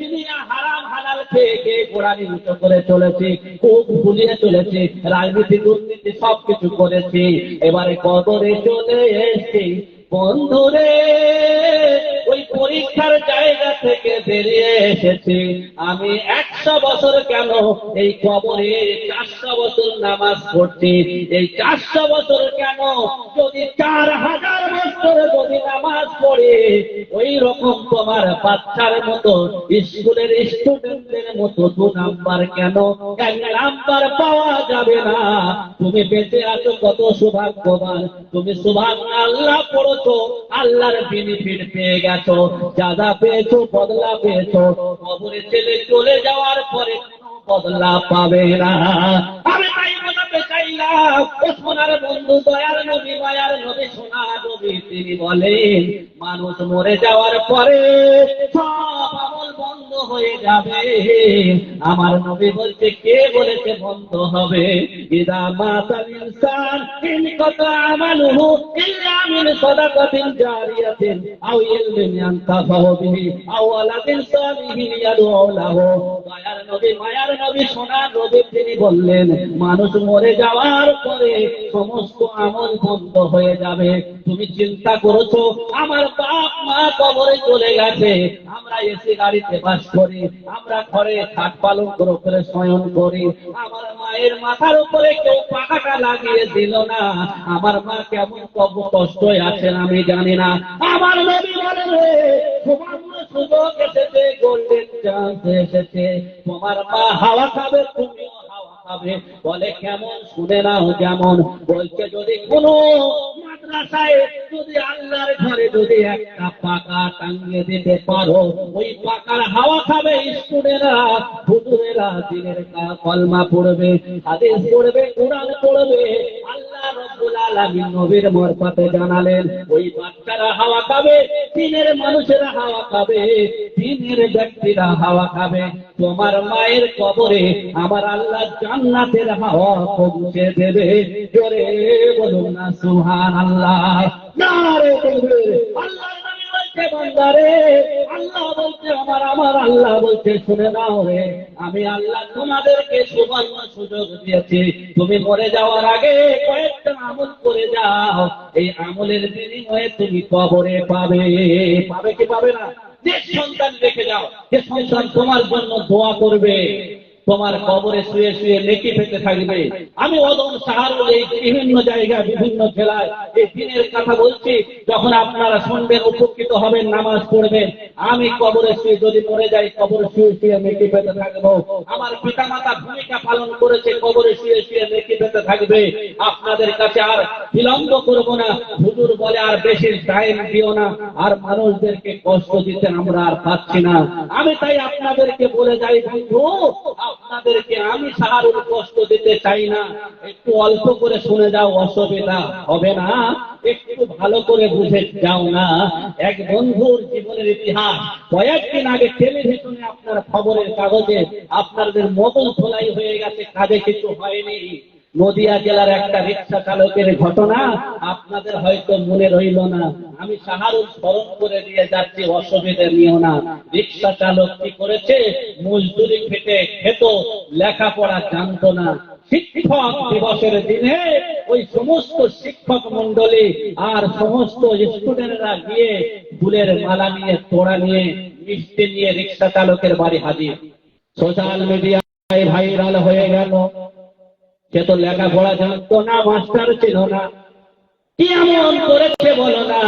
দুনিয়া হারাম হালাল খেয়ে খেয়ে গোড়ালি উঁচু করে চলেছে, খুব ভুলিয়ে চলেছে, রাজনীতি দুর্নীতি সবকিছু করেছে, এবারে কবরে চলে এসেছি। বন্ধুরে, ওই পরীক্ষার জায়গা থেকে বেরিয়ে এসেছি, আমি 100 বছর কেন এই কবরে 400 বছর নামাজ পড়ছি। এই 400 বছর কেন, যদি 4000 বছর যদি নামাজ পড়ে, ওই রকম তোমার বাচ্চার মতো, স্কুলের স্টুডেন্টদের মতো 2 নাম্বার কেন, 1 নাম্বার পাওয়া যাবে না। তুমি বেঁচে আছো কত সৌভাগ্যবান, তুমি সুবহানাল্লাহ পড়ছো, আল্লাহর বেনিফিট পেয়ে গেছো, যা পেয়েছো বদলা পেয়েছো। কবরে ছেলে চলে যাওয়ার পরে বদলা পাবে না। আমি তাই বোঝাতে চাইলাম, ও সোনার বন্ধু, দয়ার নবী, মায়ার নবী, সোনার নবী, তিনি বলেন, মানুষ মরে যাওয়ার পরে সব আমল বন্ধ হয়ে যাবে। আমার নবী বলছে, কে বলেছে বন্ধ হবে? ইদা মাতাল ইনসান ইনকাতা আমালুহু ইল্লা মিন সাদাকাতিন জারিয়াতিন আও ইলমিন ইয়ানতাফাউ বিহি আও ওয়ালাদিন সালিহিন ইয়াদউ লাহু। দয়ার নবী, মায়ার নবী, সোনার নবী, তিনি বললেন, মানুষ মরে যাওয়ার পরে সমস্ত আমল বন্ধ হয়ে যাবে। তুমি চিন্তা করেছো, আমার বাপ মা কবরে চলে গেছে, আমরা এসি গাড়িতে বাস করি, আমরা ঘরে খাট পালন করে শয়ন করি, আমার মায়ের মাথার উপরে কেউ পাখাটা লাগিয়ে দিল না, আমার মা কেমন কষ্টই আছেন আমি জানি না। আমার নবী বলেন, তোমার সুযোগ এসেছে, গোল্ডেন চান্স এসেছে, তোমার মা হাওয়া খাবে, তুমিও হাওয়া খাবে। বলে কেমন? শুনে নাও যেমন। বলছে, যদি কোনো মাদ্রাসায় যদি আল্লাহর ঘরে যদি একটা পাকা টাঙ্গিয়ে দিতে পারো, ওই পাকার হাওয়া খাবে স্টুডেন্টরা, হুজুরেরা, দিনের কলমা পড়বে, হাদিস পড়বে, কোরআন পড়বে। আল্লাহ রাব্বুল আলামিন নবীর মারফতে জানালেন, ওই বাচ্চারা হাওয়া খাবে, দিনের মানুষেরা হাওয়া খাবে, দিনের ব্যক্তিরা হাওয়া খাবে। তোমার মায়ের কবরে আমার আল্লাহ জান্নাতের হাওয়া পৌঁছে দেবে। জোরে বলুন না সুবহানাল্লাহ। নারে তাকবীর। আল্লাহর নবী বলছে, বান্দারে, আল্লাহ বলছে, আমার আল্লাহ বলছে, শুনে নাও রে, আমি আল্লাহ তোমাদেরকে সুবর্ণ সুযোগ দিয়েছি, তুমি মরে যাওয়ার আগে কয়েকটা আমল করে যাও, এই আমলের বিনিময়ে তুমি কবরে পাবে। পাবে কি পাবে না? যে সন্তান রেখে যাও, যে সন্তান তোমার জন্য দোয়া করবে, তোমার কবরে শুয়ে শুয়ে নেকি পেতে থাকবে। আমি ওদম সাহারুল এই বিভিন্ন জায়গায় বিভিন্ন জেলায় এই দিনের কথা বলছি, যখন আপনারা শুনবেন উপকৃত হবেন, নামাজ পড়বেন। আমি কবরে শুয়ে যদি মরে যাই, কবরে শুয়ে শুয়ে নেকি পেতে থাকবো। আমার পিতামাতা ভূমিকা পালন করেছে, কবরে শুয়ে শুয়ে নেকি পেতে থাকবে। আপনাদের কাছে আর বিলম্ব করবো না। হুজুর বলে আর বেশি টাইম দিও না, আর মানুষদেরকে কষ্ট দিতে আমরা আর পাচ্ছি না। আমি তাই আপনাদেরকে বলে যাই বন্ধু, আপনাদেরকে আমি সাহারুর কষ্ট দিতে চাই না। একটু অল্প করে শুনে যাও, অসুবিধা হবে না। একটু ভালো করে বুঝে যাও না। এক বন্ধুর জীবনের ইতিহাস কয়েকদিন আগে টেলিভিশনে আপনার খবরের কাগজে আপনাদের মোবাইল খোলাই হয়ে গেছে, কাজে কিছু হয়নি। নদিয়া জেলার একটা রিক্সা চালকের ঘটনা আপনাদের হয়তো মনে রইল না। আমি সাহারুর স্মরণ করে দিয়ে যাচ্ছি, অসুবিধা নিও না। রিক্সা চালক কি করেছে, মজদুরি খেটে খেত, লেখাপড়া জানতো না। শিক্ষক দিবসের দিনে ওই সমস্ত শিক্ষক মন্ডলী আর সমস্ত স্টুডেন্টরা গিয়ে ফুলের মালা নিয়ে, তোড়া নিয়ে, মিষ্টি নিয়ে রিক্সা চালকের বাড়ি হাজির। সোশ্যাল মিডিয়ায় ভাইরাল হয়ে গেল। সে তো লেখাপড়া জানতো না, মাস্টার ছিল না। কি এমন করেছে বলো না?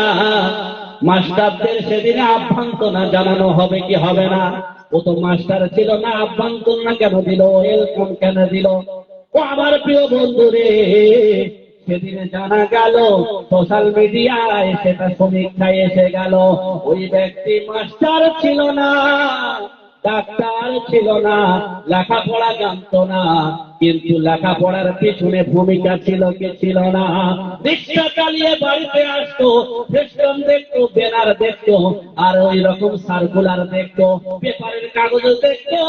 মাস্টারদের সেদিনে আভ্যন্তনা জানানো হবে কি হবে না? ও তো মাস্টার ছিল না, আভ্যন্তনা কেন দিল, ওয়েলকাম কেন দিল? ও আমার প্রিয় বন্ধু রে, সেদিনে জানা গেল সোশ্যাল মিডিয়ায়, সেটা সমীক্ষায় এসে গেল, ওই ব্যক্তি মাস্টার ছিল না, ডাক্তার ছিল না, লেখাপড়া জানতো না, কিন্তু লেখাপড়ার পিছনে ভূমিকা ছিল কি ছিল না? রিক্সা চালিয়ে বাড়িতে আসতো, ফেস্টন দেখতো, ব্যানার দেখতো, আর ওই রকম সার্কুলার দেখতো, পেপারের কাগজ দেখতো,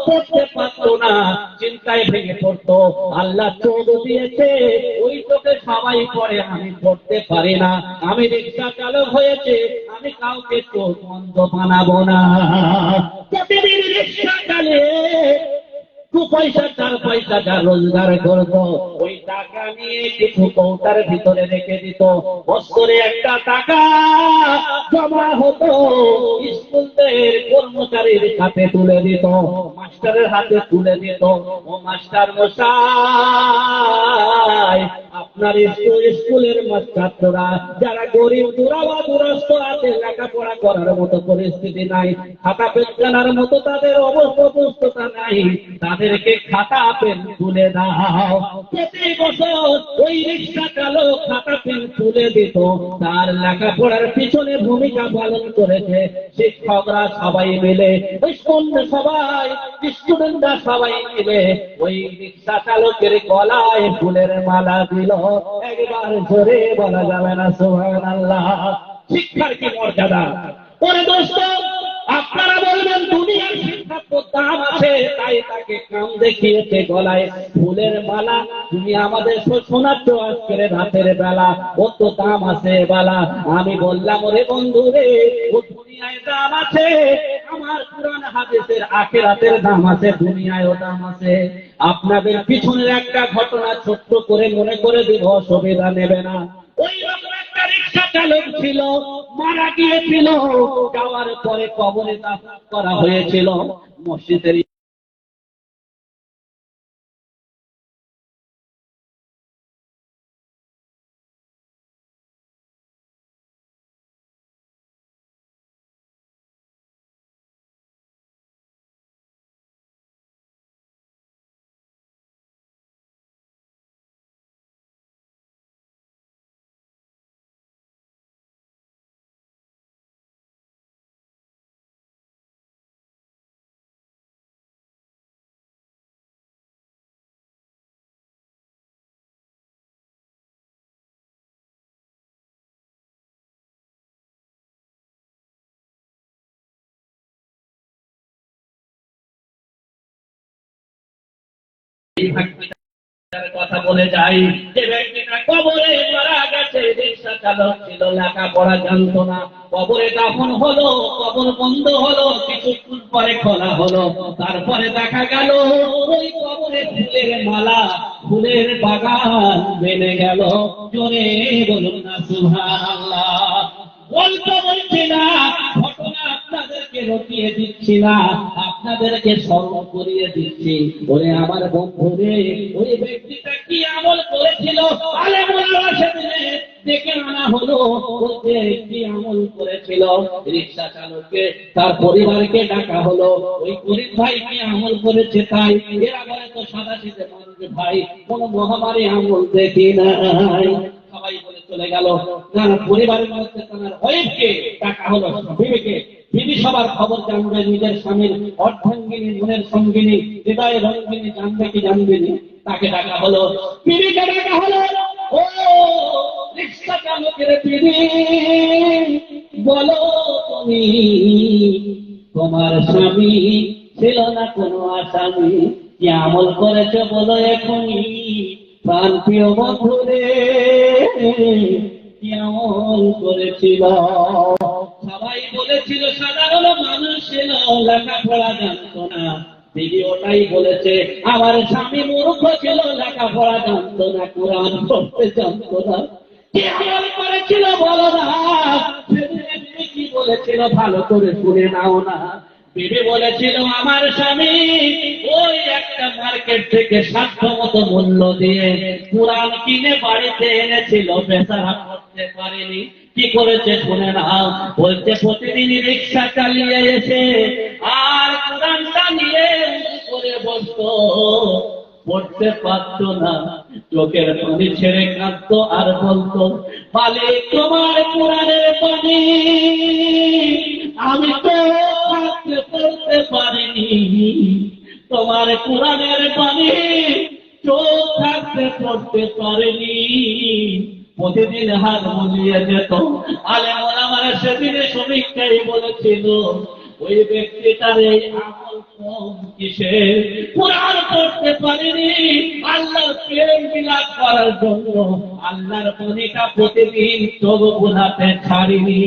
পড়তে পারতো না, চিন্তায় ভেঙে পড়তো। আল্লাহ চোখ দিয়েছে, ওই চোখে সবাই পড়ে, আমি পড়তে পারি না, আমি রিক্সা চালক হয়েছে, আমি কাউকে চোখ বন্ধ বানাবো না। প্রতিদিন রিক্সা চালিয়ে 2 পয়সা 4 পয়সা যা রোজগার করতো, ওই টাকা নিয়ে কিছু কৌটার ভিতরে রেখে দিত। বছরে একটা টাকা জমা হতো, স্কুলের কর্মচারীর হাতে তুলে দিত, মাস্টারের হাতে তুলে দিত। ও মাস্টার মশাই, আপনার স্কুলের ছাত্ররা যারা গরিব দুরাবা দুরস্ত আছে, লেখাপড়া করার মতো পরিস্থিতি নাই, খাতা পেন কেনার মতো তাদের অবস্থা নাই, তাদেরকে খাতা পেন তুলে দাও। প্রতি বছর ওই রিক্সা চালক খাতা পেন তুলে দিত। তার লেখাপড়ার পিছনে ভূমিকা পালন করেছে শিক্ষকরা সবাই মিলে, ওই সবাই স্টুডেন্টরা সবাই মিলে ওই রিক্সা চালকের গলায় ফুলের মালা দিল। একবার জোরে বলা যাবে না সুবহানাল্লাহ? শিক্ষার কি মর্যাদা! ওরে দোস্ত, আপনারা বলবেন দুনিয়ার শিক্ষার তো দাম আছে, তাই তাকে কাম দেখিয়েছে গলায় ফুলের মালা। তুমি আমাদের শোনাচ্ছ আজকের রাতের বেলা, ও তো দাম আছে বালা। আমি বললাম, ওরে বন্ধু রে, ও দুনিয়ায় দাম আছে, আমার কুরআন হাদিসের আখিরাতের দাম আছে, দুনিয়ায়ও দাম আছে। আপনাদের পিছনের একটা ঘটনা ছোট্ট করে মনে করে দিব, অসুবিধা নেবে না। ওই রকম একটা রিক্সা চালক ছিল, মারা গিয়েছিল, যাওয়ার পরে কবরে দাফন করা হয়েছিল। মসজিদের কথা বলে যাই, যে ব্যক্তিটা কবরে মারা গেছে, রিক্সা চালক ছিল, লেখাপড়া জানতো না, কবরে দাফন হলো, কবর বন্ধ হলো, কিছুক্ষণ পরে খোলা হলো, তারপরে দেখা গেল ওই কবরে ফুলের মালা, ফুলের বাগান বেড়ে গেল। জোরে বলুন না সুবহানাল্লাহ? গল্প বলছি না, ঘটনা আপনাদেরকে রটিয়ে দিচ্ছি না, আপনাদেরকে স্মরণ করিয়ে দিচ্ছি। ওরে আমার বন্ধুরে, ওই ব্যক্তিটা কি আমল করেছিল, আলেমুল্লাহ সেদিনে ডেকে আনা হলো, বলতে কি আমল করেছিল রিক্সা চালককে, তার পরিবারকে ডাকা হলো, ওই গরিব ভাই কি আমল করেছে তাই। এরা বলে তো সাদা সিধে মানুষ ভাই, কোন মহামারী আমল দেখি নাই। সবাই বলে চলে গেল। না না, পরিবারের মধ্যে তার ওয়াইফকে ডাকা হলো, বিবিকে। বিবি সবার খবর জানবে, নিজের স্বামীর অর্ধাঙ্গিনী, মনের সঙ্গিনী, হৃদয় রঙ্গিনী জানবে কি জানবে না, তাকে ডাকা হলো। বিবিকে ডাকা হলো, ও রিক্সা চালকের বিবি, বলো তুমি, তোমার স্বামী ছিল না কোনো আসামি, কি আমল করেছে বলো এখনই, প্রাণ প্রিয় বন্ধুরে, কি আমল করেছিল। সবাই বলেছিল সাধারণ মানুষ ছিল, লেখাপড়া জানতো না। দিদি ওটাই বলেছে, আমার স্বামী মূর্খ ছিল, লেখাপড়া জানতো না, কোরআন পড়তে জানতো না। কি আমল করেছিল বলো না। সেদিন কি বলেছিল ভালো করে শুনে নাও না। বিবি বলেছিল, আমার স্বামী ওই একটা মার্কেট থেকে সাধ্য মতো মূল্য দিয়ে কোরআন কিনে বাড়িতে এনেছিল, বেচারা করতে পারেনি। কি করেছে শুনে নাও। বলছে প্রতিদিন রিক্সা চালিয়ে এসে আর কোরআনটা নিয়ে করে বসতো, পড়তে পারতো না, চোখের পানি ছেড়ে কাঁদতো আর বলতো, মালিক তোমার কোরআনের পানি আমি তো পড়তে পারিনি, তোমার কোরআনের পানি চোখ থাকতে পড়তে পারিনি। প্রতিদিন হাত মুলিয়ে যেত। আলেম ওলামারা সেদিনে সমীক্ষায় বলেছিল, ওই ব্যক্তিটার এই আমল কম কিসে, কোরআন পড়তে পারেনি, আল্লাহর প্রেম বিলাপ করার জন্য আল্লাহর পানিটা প্রতিদিন চোখ বোঝাতে ছাড়িনি।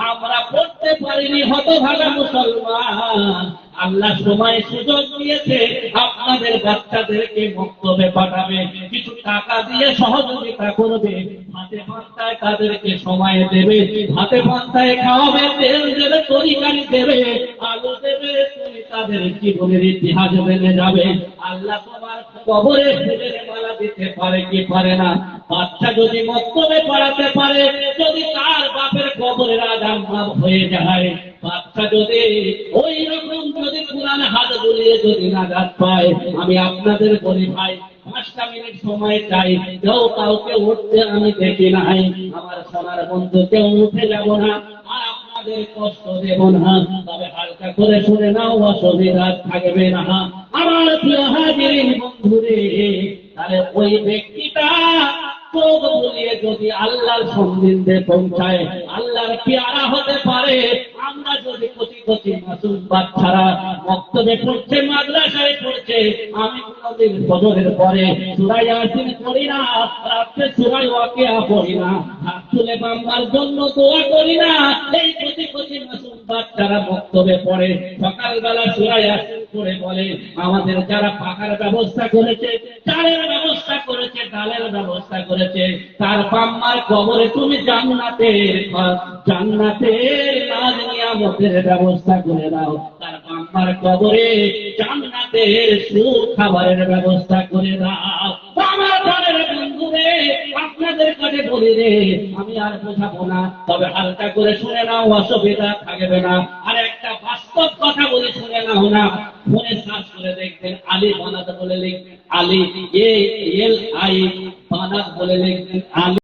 আমরা পড়তে পারিনি, হতভাগা মুসলমান। আল্লাহ সময় সুযোগ দিয়েছে, আপনাদের বাচ্চাদেরকে মক্তবে পাঠাবে, কিছু টাকা দিয়ে সহযোগিতা করবে, হাতে পান্তায় তাদেরকে সময় দেবে, হাতে পান্তায় খাওয়াবে, তেল দেবে, তরকারি দেবে, আলু দেবে, তুমি তাদের জীবনের ইতিহাস বেড়ে যাবে। আল্লাহ তোমার কবরে ফুলের মালা দিতে পারে কি পারে না। বাচ্চা যদি মক্তবে পড়াতে পারে, যদি তার বাপের কবরের আজাব মাফ হয়ে যায়, বাচ্চা যদি ওই রকম যদি কোরআন হাত বুলিয়ে যদি নাজাত পায়, আমি আপনাদের বলি ভাই, 5টা মিনিট সময় চাই, কেউ কাউকে উঠতে আমি দেখি নাই। আমার সোনার বন্ধু, কেউ উঠে যাব না, আর আপনাদের কষ্ট দেব না, তবে হালকা করে শুনে নাও, অসুবিধা থাকবে না। আমার প্রিয় হাজিরিন বন্ধুরে, তাহলে ওই ব্যক্তিটা চোখ বুলিয়ে যদি আল্লাহর সন্নিধ্যে পৌঁছায়, আল্লাহর পেয়ারা হতে পারে। আমরা যদি কচি কচি মাসুম বাচ্চারা মক্তবে পড়ছে, মাদ্রাসায় পড়ছে, আমি কোনদিন ফজরের পরে সূরা ইয়াসিন পড়ি না, রাতে সূরা ওয়াকিয়া পড়ি না, হাত তুলে বান্দার জন্য দোয়া করি না। এই কচি কচি মাসুম বাচ্চারা মক্তবে পড়ে, সকালবেলা সূরা ইয়াসিন পড়ে বলে, আমাদের যারা পাকার ব্যবস্থা করেছে, চালের ব্যবস্থা করেছে, ডালের ব্যবস্থা করেছে, তার বাম্মার কবরে তুমি জান্নাতের নাজ নিয়ামতের ব্যবস্থা করে দাও, তার বাম্মার কবরে জান্নাতের সুখাবারের ব্যবস্থা করে দাও। আমার ঘরের বন্ধুরে, আপনাদের কাছে বলি রে, আমি আর বোঝাবো না, তবে হালকা করে শুনে নাও, অসুবিধা থাকবে না। আর একটা বাস্তব কথা বলে শুনে নাও না, ফোনে সার্চ করে দেখবেন, আলী বানাত বলে লিখবেন, আলী ALI বানাত বলে লিখবেন, আলী।